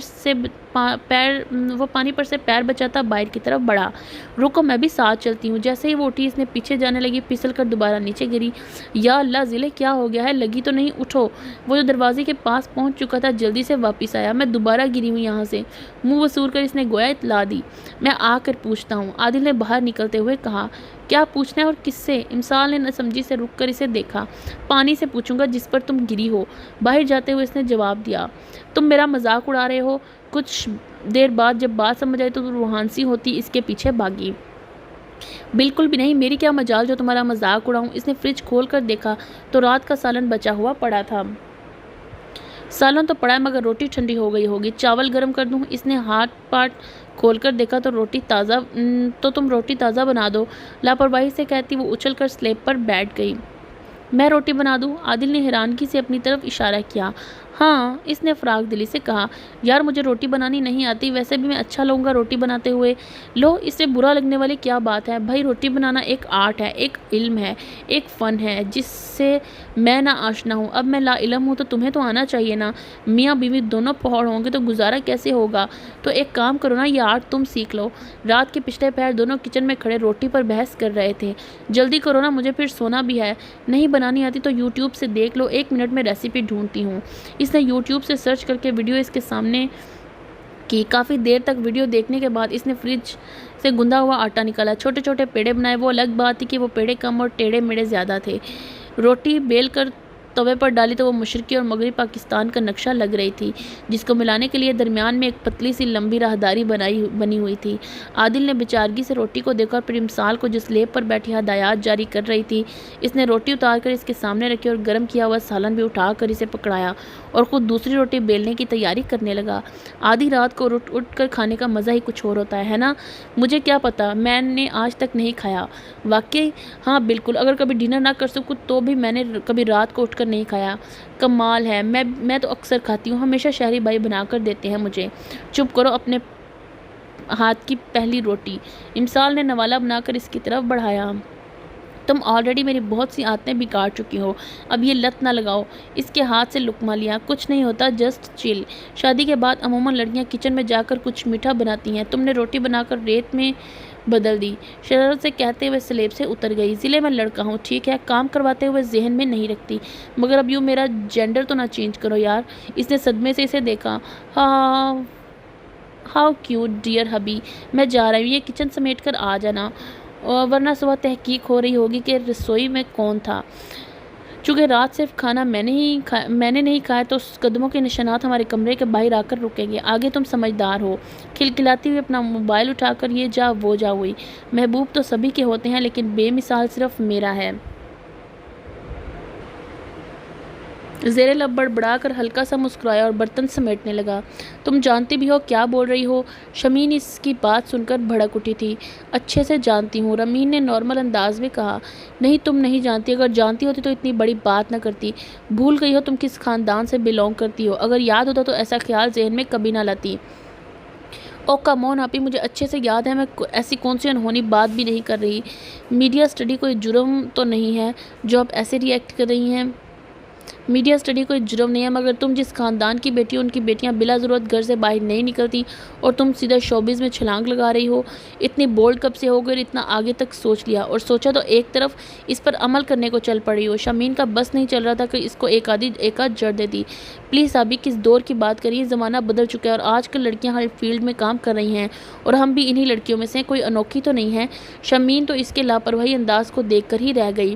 سے پیر بچاتا باہر کی طرف بڑھا۔ رکو میں بھی ساتھ چلتی ہوں۔ جیسے ہی وہ اٹھی اس نے پیچھے جانے لگی، پھسل کر دوبارہ نیچے گری۔ یا اللہ ضلع، کیا ہو گیا ہے؟ لگی تو نہیں؟ اٹھو۔ وہ جو دروازے کے پاس پہنچ چکا تھا جلدی سے واپس آیا۔ میں دوبارہ گری ہوں یہاں سے، منہ وسور کر اس نے گویا اطلاع دی۔ میں آ کر پوچھتا ہوں، عادل نے باہر نکلتے ہوئے کہا۔ کیا پوچھنا ہے اور کس سے؟ امسال نے نہ سمجھی سے رک کر اسے دیکھا۔ پانی سے پوچھوں گا جس پر تم گری ہو، باہر جاتے ہوئے اس نے جواب دیا۔ تم میرا مذاق اڑا رہے ہو؟ کچھ دیر بعد جب بات سمجھ آئی تو روحانسی ہوتی اس کے پیچھے بھاگی۔ بالکل بھی نہیں، میری کیا مجال جو تمہارا مذاق اڑاؤں۔ اس نے فریج کھول کر دیکھا تو رات کا سالن بچا ہوا پڑا تھا۔ سالن تو پڑا ہے مگر روٹی ٹھنڈی ہو گئی ہوگی، چاول گرم کر دوں؟ اس نے ہاتھ پاٹ کھول کر دیکھا تو تم روٹی تازہ بنا دو، لاپرواہی سے کہتی وہ اچھل کر سلیب پر بیٹھ گئی۔ میں روٹی بنا دوں؟ عادل نے حیرانگی سے اپنی طرف اشارہ کیا۔ ہاں، اس نے فراغ دلی سے کہا۔ یار مجھے روٹی بنانی نہیں آتی، ویسے بھی میں اچھا لگوں گا روٹی بناتے ہوئے؟ لو، اس سے برا لگنے والی کیا بات ہے؟ بھائی روٹی بنانا ایک آرٹ ہے، ایک علم ہے، ایک فن ہے جس سے میں نہ آشنا ہوں۔ اب میں لا علم ہوں تو تمہیں تو آنا چاہیے نا۔ میاں بیوی دونوں پہاڑ ہوں گے تو گزارا کیسے ہوگا؟ تو ایک کام کرو نا، یہ آرٹ تم سیکھ لو۔ رات کے پچھلے پہر دونوں کچن میں کھڑے روٹی پر بحث کر رہے تھے۔ جلدی کرو نا، مجھے پھر سونا بھی ہے۔ نہیں بنانی آتی تو یوٹیوب سے دیکھ لو، 1 منٹ میں ریسیپی ڈھونڈتی ہوں۔ اس نے یوٹیوب سے سرچ کر کے ویڈیو اس کے سامنے کی۔ کافی دیر تک ویڈیو دیکھنے کے بعد اس نے فریج سے گندا ہوا آٹا نکالا، چھوٹے چھوٹے پیڑے بنائے۔ وہ الگ بات تھی کہ وہ پیڑے کم اور ٹیڑے میڑے زیادہ تھے۔ روٹی بیل کر توے پر ڈالی تو وہ مشرقی اور مغربی پاکستان کا نقشہ لگ رہی تھی، جس کو ملانے کے لیے درمیان میں ایک پتلی سی لمبی راہداری بنی ہوئی تھی۔ عادل نے بیچارگی سے روٹی کو دیکھا اور پھر امسال کو جس لیب پر بیٹھی ہدایات جاری کر رہی تھی۔ اس نے روٹی اتار کر اس کے سامنے رکھی اور گرم کیا ہوا سالن بھی اٹھا کر اسے پکڑایا اور خود دوسری روٹی بیلنے کی تیاری کرنے لگا۔ آدھی رات کو اٹھ کر کھانے کا مزہ ہی کچھ اور ہوتا ہے نا؟ مجھے کیا پتا، میں نے آج تک نہیں کھایا۔ واقعی؟ ہاں بالکل، اگر کبھی ڈنر نہ کر سکوں تو بھی میں نے کبھی رات کو اٹھ کر نہیں کھایا۔ کمال ہے، میں تو اکثر کھاتی ہوں، ہمیشہ شہری بھائی بنا کر دیتے ہیں مجھے۔ چپ کرو، اپنے ہاتھ کی پہلی روٹی۔ امسال نے نوالا بنا کر اس کی طرف بڑھایا۔ تم آلریڈی میری بہت سی عادتیں بگاڑ چکی ہو، اب یہ لت نہ لگاؤ۔ اس کے ہاتھ سے لقمہ لیا۔ کچھ نہیں ہوتا، جسٹ چل۔ شادی کے بعد عموماً لڑکیاں کچن میں جا کر کچھ میٹھا بناتی ہیں، تم نے روٹی بنا کر ریت میں بدل دی، شرارت سے کہتے ہوئے سلیب سے اتر گئی۔ ضلع میں لڑکا ہوں، ٹھیک ہے، کام کرواتے ہوئے ذہن میں نہیں رکھتی، مگر اب یوں میرا جینڈر تو نہ چینج کرو یار۔ اس نے صدمے سے اسے دیکھا۔ ہاؤ کیوٹ ڈیئر ہبی، میں جا رہی ہوں، یہ کچن سمیٹ کر آ جانا، ورنہ صبح تحقیق ہو رہی ہوگی کہ رسوئی میں کون تھا۔ چونکہ رات صرف کھانا میں نے نہیں کھایا تو قدموں کے نشانات ہمارے کمرے کے باہر آ کر رکیں گے۔ آگے تم سمجھدار ہو۔ کھلکھلاتی ہوئی اپنا موبائل اٹھا کر یہ جا وہ جا ہوئی۔ محبوب تو سبھی کے ہوتے ہیں لیکن بے مثال صرف میرا ہے۔ زیر لب بڑبڑا کر ہلکا سا مسکرایا اور برتن سمیٹنے لگا۔ تم جانتی بھی ہو کیا بول رہی ہو؟ شمین اس کی بات سن کر بھڑک اٹھی تھی۔ اچھے سے جانتی ہوں، رمین نے نارمل انداز میں کہا۔ نہیں تم نہیں جانتی، اگر جانتی ہوتی تو اتنی بڑی بات نہ کرتی۔ بھول گئی ہو تم کس خاندان سے بلونگ کرتی ہو، اگر یاد ہوتا تو ایسا خیال ذہن میں کبھی نہ لاتی۔ او کم آن آپی، مجھے اچھے سے یاد ہے، میں ایسی کون سی انہونی بات بھی نہیں کر رہی۔ میڈیا اسٹڈی کوئی جرم تو نہیں ہے جو آپ ایسے ری ایکٹ کر رہی ہیں؟ میڈیا اسٹڈی کوئی جرم نہیں ہے، مگر تم جس خاندان کی بیٹی ہو ان کی بیٹیاں بلا ضرورت گھر سے باہر نہیں نکلتی اور تم سیدھا شوبز میں چھلانگ لگا رہی ہو۔ اتنی بولڈ کب سے ہو گئی اور اتنا آگے تک سوچ لیا، اور سوچا تو ایک طرف اس پر عمل کرنے کو چل پڑی ہو۔ شمین کا بس نہیں چل رہا تھا کہ اس کو ایک آدھ جڑ دیتی۔ پلیز ابھی کس دور کی بات کریے، زمانہ بدل چکا ہے اور آج کل لڑکیاں ہر فیلڈ میں کام کر رہی ہیں اور ہم بھی انہی لڑکیوں میں سے کوئی انوکھی تو نہیں ہے۔ شمین تو اس کے لاپرواہی انداز کو دیکھ کر ہی رہ گئی۔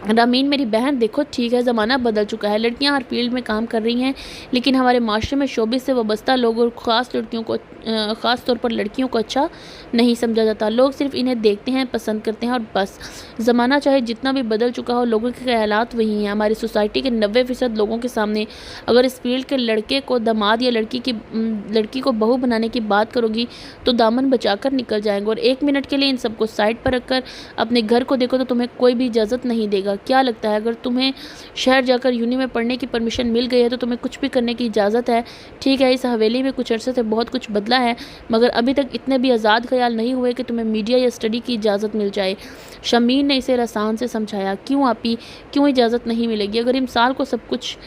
رامین میری بہن، دیکھو ٹھیک ہے زمانہ بدل چکا ہے، لڑکیاں ہر فیلڈ میں کام کر رہی ہیں، لیکن ہمارے معاشرے میں شوبز سے وابستہ لوگ اور خاص طور پر لڑکیوں کو اچھا نہیں سمجھا جاتا۔ لوگ صرف انہیں دیکھتے ہیں، پسند کرتے ہیں اور بس۔ زمانہ چاہے جتنا بھی بدل چکا ہو، لوگوں کے خیالات وہی ہیں۔ ہماری سوسائٹی کے 90% لوگوں کے سامنے اگر اس فیلڈ کے لڑکے کو داماد یا لڑکی کو بہو بنانے کی بات کرو گی تو دامن بچا کر نکل جائیں گے، اور 1 منٹ کے لیے ان سب کو سائڈ پر رکھ کر اپنے گھر کو دیکھو تو تمہیں کوئی بھی اجازت نہیں دے گا۔ کیا لگتا ہے اگر تمہیں شہر جا کر یونی میں پڑھنے کی پرمیشن مل گئی ہے تو تمہیں کچھ بھی کرنے کی اجازت ہے؟ ٹھیک ہے، اس حویلی میں کچھ عرصے سے بہت کچھ بدلا ہے، مگر ابھی تک اتنے بھی آزاد خیال نہیں ہوئے کہ تمہیں میڈیا یا اسٹڈی کی اجازت مل جائے۔ شمین نے اسے رسان سے سمجھایا۔ کیوں آپی، کیوں اجازت نہیں ملے گی؟ اگر امسال کو سب کچھ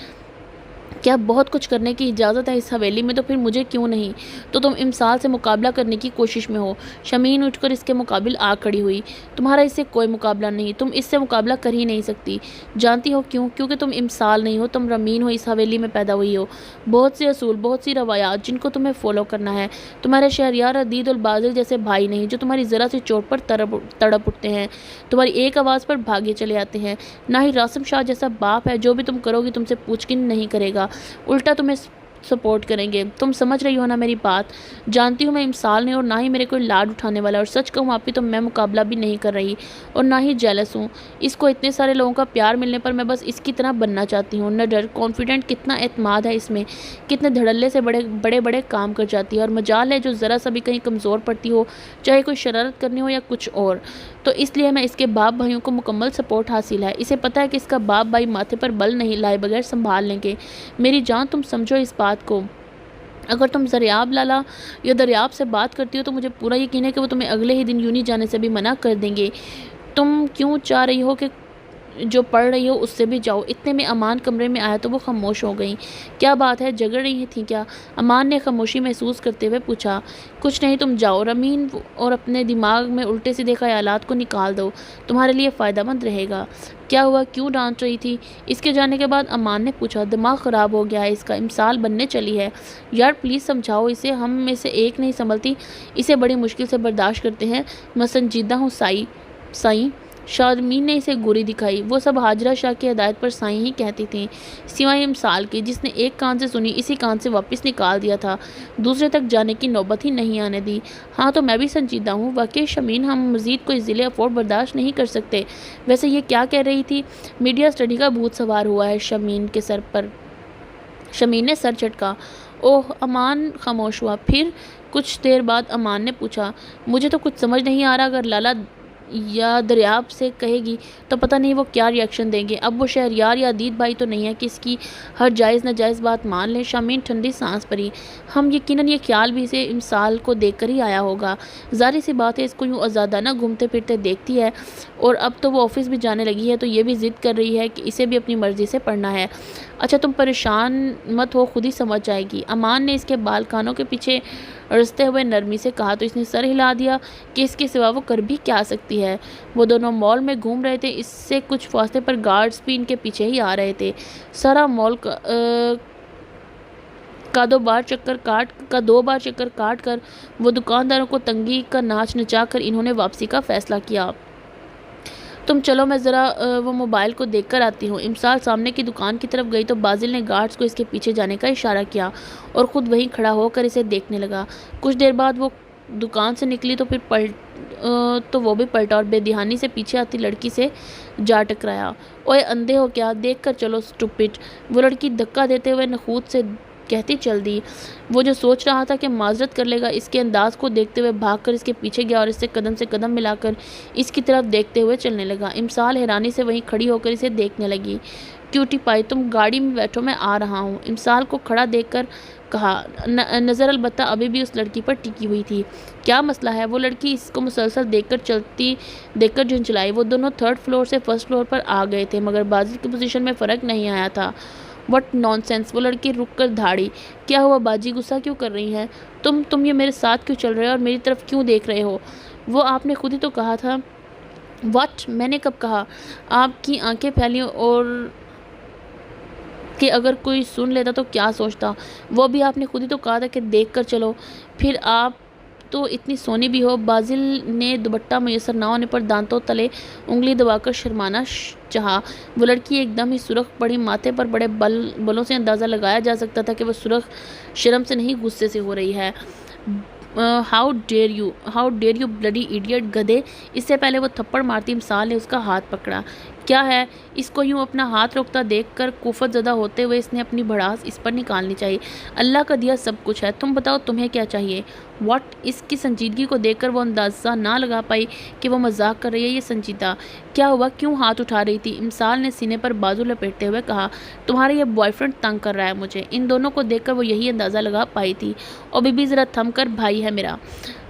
کیا بہت کچھ کرنے کی اجازت ہے اس حویلی میں، تو پھر مجھے کیوں نہیں؟ تو تم امسال سے مقابلہ کرنے کی کوشش میں ہو۔ شمین اٹھ کر اس کے مقابل آ کھڑی ہوئی۔ تمہارا اس سے کوئی مقابلہ نہیں، تم اس سے مقابلہ کر ہی نہیں سکتی۔ جانتی ہو کیوں؟ کیونکہ تم امسال نہیں ہو، تم رمین ہو، اس حویلی میں پیدا ہوئی ہو۔ بہت سے اصول، بہت سی روایات جن کو تمہیں فالو کرنا ہے۔ تمہارے شہریار عدید البازل جیسے بھائی نہیں جو تمہاری ذرا سی چوٹ پر تڑپ اٹھتے ہیں، تمہاری ایک آواز پر بھاگے چلے آتے ہیں۔ نہ ہی راسم شاہ جیسا باپ ہے جو بھی تم کرو گی تم سے پوچھ گچھ نہیں کرے گا، الٹا تمہیں سپورٹ کریں گے۔ تم سمجھ رہی ہو نا میری بات؟ جانتی ہوں میں امسال نہیں اور نہ ہی میرے کوئی لاڈ اٹھانے والا، اور سچ کہوں آپ کی تو میں مقابلہ بھی نہیں کر رہی اور نہ ہی جیلس ہوں۔ اس کو اتنے سارے لوگوں کا پیار ملنے پر میں بس اس کی طرح بننا چاہتی ہوں۔ نہ ڈر، کانفیڈنٹ، کتنا اعتماد ہے اس میں، کتنے دھڑلے سے بڑے بڑے کام کر جاتی ہے، اور مجال ہے جو ذرا سا بھی کہیں کمزور پڑتی ہو، چاہے کوئی شرارت کرنی ہو یا کچھ اور، تو اس لیے میں اس کے باپ بھائیوں کو مکمل سپورٹ حاصل ہے۔ اسے پتہ ہے کہ اس کا باپ بھائی ماتھے پر بل نہیں لائے بغیر سنبھال لیں گے۔ میری جان تم سمجھو اس بات کو۔ اگر تم زریاب لالا یا دریاب سے بات کرتی ہو تو مجھے پورا یقین ہے کہ وہ تمہیں اگلے ہی دن یونی جانے سے بھی منع کر دیں گے۔ تم کیوں چاہ رہی ہو کہ جو پڑھ رہی ہو اس سے بھی جاؤ؟ اتنے میں امان کمرے میں آیا تو وہ خاموش ہو گئیں۔ کیا بات ہے، جگڑ رہی تھیں کیا؟ امان نے خاموشی محسوس کرتے ہوئے پوچھا۔ کچھ نہیں، تم جاؤ رمین، اور اپنے دماغ میں الٹے سیدھے خیالات کو نکال دو، تمہارے لیے فائدہ مند رہے گا۔ کیا ہوا، کیوں ڈانٹ رہی تھی؟ اس کے جانے کے بعد امان نے پوچھا۔ دماغ خراب ہو گیا ہے اس کا، امسال بننے چلی ہے۔ یار پلیز سمجھاؤ اسے، ہم میں سے ایک نہیں سنبھلتی، اسے بڑی مشکل سے برداشت کرتے ہیں۔ میں سنجیدہ ہوں سائیں۔ شادمین نے اسے گوری دکھائی۔ وہ سب حاجرہ شاہ کی ہدایت پر سائیں ہی کہتی تھیں، سوائے امسال کے، جس نے ایک کان سے سنی اسی کان سے واپس نکال دیا تھا، دوسرے تک جانے کی نوبت ہی نہیں آنے دی۔ ہاں تو میں بھی سنجیدہ ہوں، واقعی شمین، ہم مزید کوئی ضلع افورڈ برداشت نہیں کر سکتے۔ ویسے یہ کیا کہہ رہی تھی؟ میڈیا اسٹڈی کا بھوت سوار ہوا ہے شمین کے سر پر۔ شمین نے سر جھٹکا۔ اوہ، امان خاموش ہوا۔ پھر کچھ دیر بعد امان نے پوچھا، مجھے تو کچھ سمجھ نہیں آ رہا، اگر لالا یا دریاب سے کہے گی تو پتہ نہیں وہ کیا ری ایکشن دیں گے۔ اب وہ شہریار یا عدید بھائی تو نہیں ہے کہ اس کی ہر جائز ناجائز بات مان لیں۔ شامین ٹھنڈی سانس بھری۔ ہم یقیناً یہ خیال بھی اسے امسال کو دیکھ کر ہی آیا ہوگا۔ ظاہر سی بات ہے اس کو یوں آزادانہ گھومتے پھرتے دیکھتی ہے، اور اب تو وہ آفس بھی جانے لگی ہے تو یہ بھی ضد کر رہی ہے کہ اسے بھی اپنی مرضی سے پڑھنا ہے۔ اچھا تم پریشان مت ہو، خود ہی سمجھ جائے گی۔ امان نے اس کے بال کانوں کے پیچھے رستے ہوئے نرمی سے کہا تو اس نے سر ہلا دیا کہ اس کے سوا وہ کر بھی کیا سکتی ہے۔ وہ دونوں مال میں گھوم رہے تھے، اس سے کچھ فاصلے پر گارڈز بھی ان کے پیچھے ہی آ رہے تھے۔ سارا مال کا دو بار چکر کاٹ کر وہ دکانداروں کو تنگی کا ناچ نچا کر انہوں نے واپسی کا فیصلہ کیا۔ تم چلو، میں ذرا وہ موبائل کو دیکھ کر آتی ہوں۔ امسال سامنے کی دکان کی طرف گئی تو بازل نے گارڈز کو اس کے پیچھے جانے کا اشارہ کیا اور خود وہیں کھڑا ہو کر اسے دیکھنے لگا۔ کچھ دیر بعد وہ دکان سے نکلی تو وہ بھی پلٹا اور بے دھیانی سے پیچھے آتی لڑکی سے جا ٹکرایا۔ اوئے اندھے ہو کیا، دیکھ کر چلو اسٹوپڈ، وہ لڑکی دھکا دیتے ہوئے نخوت سے کہتی چل دی۔ وہ جو سوچ رہا تھا کہ معذرت کر لے گا، اس کے انداز کو دیکھتے ہوئے بھاگ کر اس کے پیچھے گیا اور اس سے قدم ملا کر اس کی طرف دیکھتے ہوئے چلنے لگا۔ امسال حیرانی سے وہیں کھڑی ہو کر اسے دیکھنے لگی۔ کیوٹی پائی، تم گاڑی میں بیٹھو، میں آ رہا ہوں، امسال کو کھڑا دیکھ کر کہا۔ نظر البتہ ابھی بھی اس لڑکی پر ٹکی ہوئی تھی۔ کیا مسئلہ ہے؟ وہ لڑکی اس کو مسلسل دیکھ کر جھنجھلائی۔ وہ دونوں تھرڈ فلور سے فرسٹ فلور پر آ گئے تھے مگر بازل کی پوزیشن میں فرق نہیں آیا تھا۔ وٹ نان سینس، وہ لڑکی رک کر دھاڑی۔ کیا ہوا باجی، غصہ کیوں کر رہی ہیں تم یہ میرے ساتھ کیوں چل رہے ہو اور میری طرف کیوں دیکھ رہے ہو؟ وہ آپ نے خود ہی تو کہا تھا۔ وٹ، میں نے کب کہا؟ آپ کی آنکھیں پھیلی اور کہ اگر کوئی سن لیتا تو کیا سوچتا؟ وہ بھی آپ نے خود ہی تو کہا تھا کہ دیکھ کر چلو، پھر آپ تو اتنی سونی بھی ہو۔ بازل نے دوپٹہ میسر نہ ہونے پر دانتوں تلے انگلی دبا کر شرمانا چاہا۔ وہ لڑکی ایک دم ہی سرخ پڑی، ماتھے پر بڑے بلوں سے اندازہ لگایا جا سکتا تھا کہ وہ سرخ شرم سے نہیں غصے سے ہو رہی ہے۔ How dare you bloody idiot, گدھے! اس سے پہلے وہ تھپڑ مارتی امسال نے اس کا ہاتھ پکڑا۔ کیا ہے؟ اس کو یوں اپنا ہاتھ روکتا دیکھ کر کوفت زدہ ہوتے ہوئے اس نے اپنی بھڑاس اس پر نکالنی چاہیے۔ اللہ کا دیا سب کچھ ہے، تم بتاؤ تمہیں کیا چاہیے؟ واٹ؟ اس کی سنجیدگی کو دیکھ کر وہ اندازہ نہ لگا پائی کہ وہ مذاق کر رہی ہے یا سنجیدہ۔ کیا ہوا، کیوں ہاتھ اٹھا رہی تھی؟ امسال نے سینے پر بازو لپیٹتے ہوئے کہا۔ تمہارا یہ بوائے فرینڈ تنگ کر رہا ہے مجھے۔ ان دونوں کو دیکھ کر وہ یہی اندازہ لگا پائی تھی۔ اور بی ذرا تھم کر، بھائی ہے میرا۔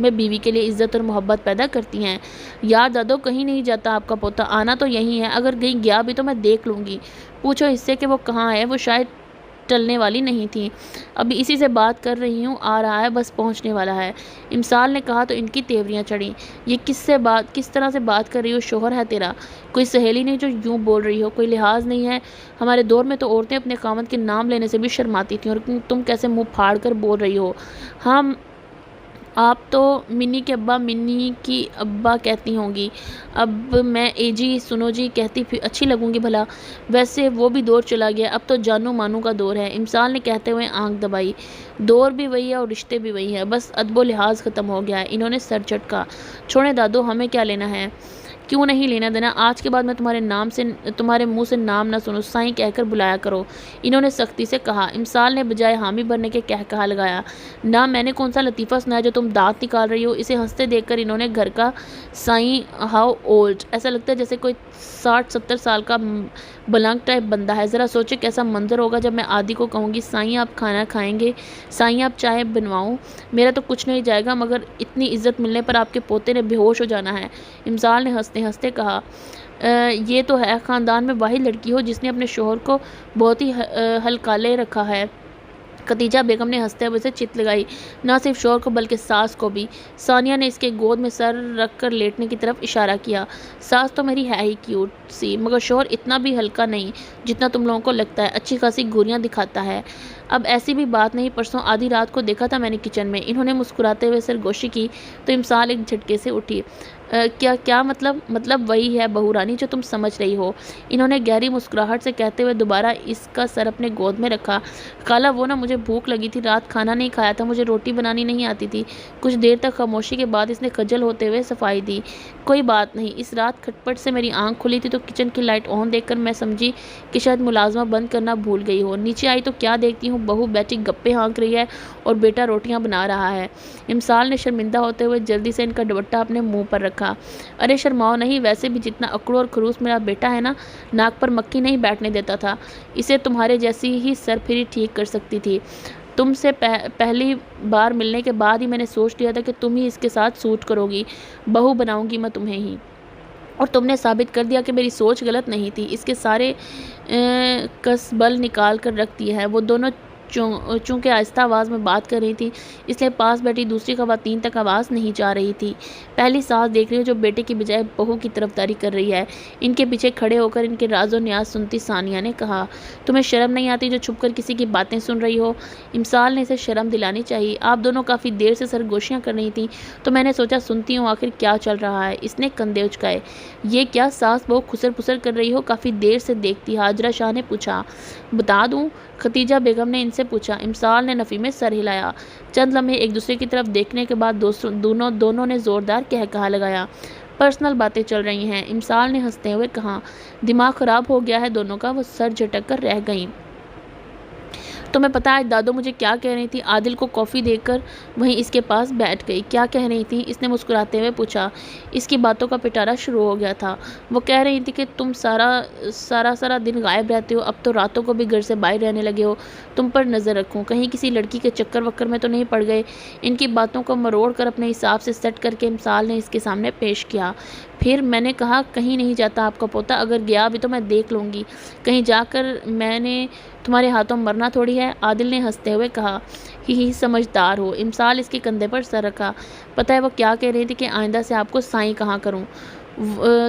میں بیوی کے لیے عزت اور محبت پیدا کرتی ہیں۔ یار دادو، کہیں نہیں جاتا آپ کا پوتا، آنا تو یہی ہے، اگر کہیں گیا بھی تو میں دیکھ لوں گی۔ پوچھو اس سے کہ وہ کہاں ہے، وہ شاید ٹلنے والی نہیں تھی، ابھی اسی سے بات کر رہی ہوں، آ رہا ہے، بس پہنچنے والا ہے۔ امسال نے کہا تو ان کی تیوریاں چڑھیں۔ یہ کس طرح سے بات کر رہی ہو؟ شوہر ہے تیرا، کوئی سہیلی نہیں جو یوں بول رہی ہو؟ کوئی لحاظ نہیں ہے؟ ہمارے دور میں تو عورتیں اپنے خاوند کے نام لینے سے بھی شرماتی تھیں، اور تم کیسے منہ پھاڑ کر بول رہی ہو؟ ہم آپ تو منی کے ابا منی کی ابا کہتی ہوں گی، اب میں اے جی سنو جی کہتی پھر اچھی لگوں گی بھلا؟ ویسے وہ بھی دور چلا گیا، اب تو جانو مانو کا دور ہے، امسال نے کہتے ہوئے آنکھ دبائی۔ دور بھی وہی ہے اور رشتے بھی وہی ہیں، بس ادب و لحاظ ختم ہو گیا ہے۔ انہوں نے سر جھٹکا۔ چھوڑیں دادو، ہمیں کیا لینا ہے؟ کیوں نہیں لینا دینا؟ آج کے بعد میں تمہارے منہ سے نام نہ سنوں، سائیں کہہ کر بلایا کرو، انہوں نے سختی سے کہا۔ امسال نے بجائے حامی بھرنے کے کہا لگایا۔ نہ، میں نے کون سا لطیفہ سنایا جو تم دانت نکال رہی ہو؟ اسے ہنستے دیکھ کر انہوں نے گھر کا سائیں ہاؤ اولڈ، ایسا لگتا ہے جیسے کوئی 60-70 سال کا بلنگ ٹائپ بندہ ہے، ذرا سوچے کیسا منظر ہوگا جب میں عادی کو کہوں گی سائیں آپ کھانا کھائیں گے، سائیں آپ چائے بنواؤں؟ میرا تو کچھ نہیں جائے گا، مگر اتنی عزت ملنے پر آپ کے پوتے نے بے ہوش ہو جانا ہے۔ امسال نے ہنستے ہنستے کہا۔ یہ تو ہے خاندان میں واحد لڑکی ہو جس نے اپنے شوہر کو بہت ہی ہلکالے رکھا ہے۔ خدیجہ بیگم نے ہنستے ہوئے سے چت لگائی۔ نہ صرف شوہر کو بلکہ ساس کو بھی۔ ثانیہ نے اس کے گود میں سر رکھ کر لیٹنے کی طرف اشارہ کیا۔ ساس تو میری ہے ہی کیوٹ سی، مگر شوہر اتنا بھی ہلکا نہیں جتنا تم لوگوں کو لگتا ہے، اچھی خاصی گوریاں دکھاتا ہے۔ اب ایسی بھی بات نہیں، پرسوں آدھی رات کو دیکھا تھا میں نے کچن میں۔ انہوں نے مسکراتے ہوئے سرگوشی کی تو امسال ایک جھٹکے سے اٹھی۔ کیا مطلب؟ مطلب وہی ہے بہو رانی جو تم سمجھ رہی ہو، انہوں نے گہری مسکراہٹ سے کہتے ہوئے دوبارہ اس کا سر اپنے گود میں رکھا۔ خالہ وہ مجھے بھوک لگی تھی، رات کھانا نہیں کھایا تھا، مجھے روٹی بنانی نہیں آتی تھی۔ کچھ دیر تک خاموشی کے بعد اس نے خجل ہوتے ہوئے صفائی دی۔ کوئی بات نہیں، اس رات کھٹپٹ سے میری آنکھ کھلی تھی تو کچن کی لائٹ آن دیکھ کر میں سمجھی کہ شاید ملازمہ بند کرنا بھول گئی ہو۔ نیچے آئی تو کیا دیکھتی ہوں، بہو بیٹھی گپے ہانک رہی ہے اور بیٹا روٹیاں بنا رہا ہے۔ امسال نے شرمندہ ہوتے ہوئے جلدی سے ان کا دوپٹہ اپنے منہ پر رکھا۔ ارے شرماؤ نہیں، ویسے بھی جتنا اکڑو اور خروس میرا بیٹا ہے نا، ناک پر مکھی نہیں بیٹھنے دیتا تھا، اسے تمہارے جیسی ہی سرپھری ٹھیک کر سکتی تھی۔ تم سے پہلی بار ملنے کے بعد ہی میں نے سوچ لیا تھا کہ تم ہی اس کے ساتھ سوٹ کرو گی، بہو بناؤں گی میں تمہیں ہی، اور تم نے ثابت کر دیا کہ میری سوچ غلط نہیں تھی۔ اس کے سارے کس بل نکال کر رکھ دیے ہیں۔ وہ دونوں چونکہ آہستہ آواز میں بات کر رہی تھی، اس لیے پاس بیٹھی دوسری خواتین تک آواز نہیں جا رہی تھی۔ پہلی ساس دیکھ رہی ہو جو بیٹے کی بجائے بہو کی طرفداری کر رہی ہے، ان کے پیچھے کھڑے ہو کر ان کے راز و نیاز سنتی ثانیہ نے کہا۔ تمہیں شرم نہیں آتی جو چھپ کر کسی کی باتیں سن رہی ہو؟ امسال نے اسے شرم دلانی چاہیے۔ آپ دونوں کافی دیر سے سرگوشیاں کر رہی تھیں تو میں نے سوچا سنتی ہوں آخر کیا چل رہا ہے۔ اس نے کندھے اچکائے۔ یہ کیا ساس بہو خسر پسر کر رہی ہو؟ کافی دیر سے دیکھتی، حاجرہ شاہ نے پوچھا۔ بتا دوں؟ خدیجہ بیگم نے ان سے پوچھا۔ امسال نے نفی میں سر ہلایا۔ چند لمحے ایک دوسرے کی طرف دیکھنے کے بعد دونوں نے زوردار کہا لگایا۔ پرسنل باتیں چل رہی ہیں، امسال نے ہنستے ہوئے کہا۔ دماغ خراب ہو گیا ہے دونوں کا، وہ سر جھٹک کر رہ گئیں۔ تمہیں پتہ ہے دادو مجھے کیا کہہ رہی تھی؟ عادل کو کافی دے کر وہیں اس کے پاس بیٹھ گئی۔ کیا کہہ رہی تھی؟ اس نے مسکراتے ہوئے پوچھا۔ اس کی باتوں کا پٹارا شروع ہو گیا تھا۔ وہ کہہ رہی تھی کہ تم سارا دن غائب رہتے ہو، اب تو راتوں کو بھی گھر سے باہر رہنے لگے ہو، تم پر نظر رکھوں، کہیں کسی لڑکی کے چکر وکر میں تو نہیں پڑ گئے۔ ان کی باتوں کو مروڑ کر اپنے حساب سے سیٹ کر کے امسال نے اس کے سامنے پیش کیا۔ پھر میں نے کہا کہیں نہیں جاتا آپ کا پوتا، اگر گیا بھی تو میں دیکھ لوں گی، کہیں جا کر میں نے تمہارے ہاتھوں مرنا تھوڑی ہے۔ عادل نے ہنستے ہوئے کہا۔ ہی سمجھدار ہو۔ امسال اس کے کندھے پر سر رکھا۔ پتہ ہے وہ کیا کہہ رہی تھی کہ آئندہ سے آپ کو سائیں کہا کروں۔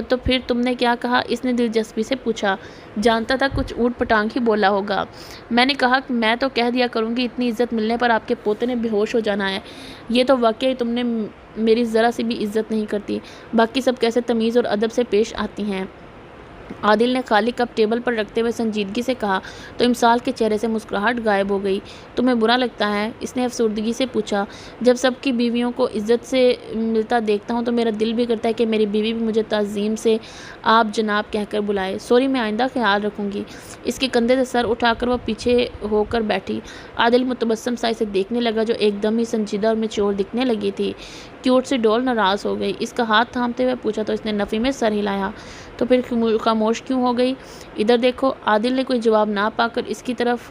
تو پھر تم نے کیا کہا؟ اس نے دلچسپی سے پوچھا۔ جانتا تھا کچھ اوٹ پٹانگ ہی بولا ہوگا۔ میں نے کہا کہ میں تو کہہ دیا کروں گی اتنی عزت ملنے پر آپ کے پوتے نے بے ہوش ہو جانا ہے۔ یہ تو واقعی تم نے میری ذرا سی بھی عزت نہیں کرتی، باقی سب کیسے تمیز اور ادب سے پیش آتی ہیں۔ عادل نے خالی کپ ٹیبل پر رکھتے ہوئے سنجیدگی سے کہا تو امسال کے چہرے سے مسکراہٹ غائب ہو گئی۔ تمہیں برا لگتا ہے؟ اس نے افسردگی سے پوچھا۔ جب سب کی بیویوں کو عزت سے ملتا دیکھتا ہوں تو میرا دل بھی کرتا ہے کہ میری بیوی بھی مجھے تعظیم سے آپ جناب کہہ کر بلائے۔ سوری، میں آئندہ خیال رکھوں گی۔ اس کے کندھے سے سر اٹھا کر وہ پیچھے ہو کر بیٹھی۔ عادل متبسم سا اسے دیکھنے لگا جو ایک دم ہی سنجیدہ اور میچور دکھنے لگی تھی۔ کیوٹ سی ڈول ناراض ہو گئی۔ اس کا ہاتھ تھامتے ہوئے پوچھا تو اس نے نفی میں سر ہلایا۔ تو پھر خاموش کیوں ہو گئی؟ ادھر دیکھو۔ عادل نے کوئی جواب نہ پا کر اس کی طرف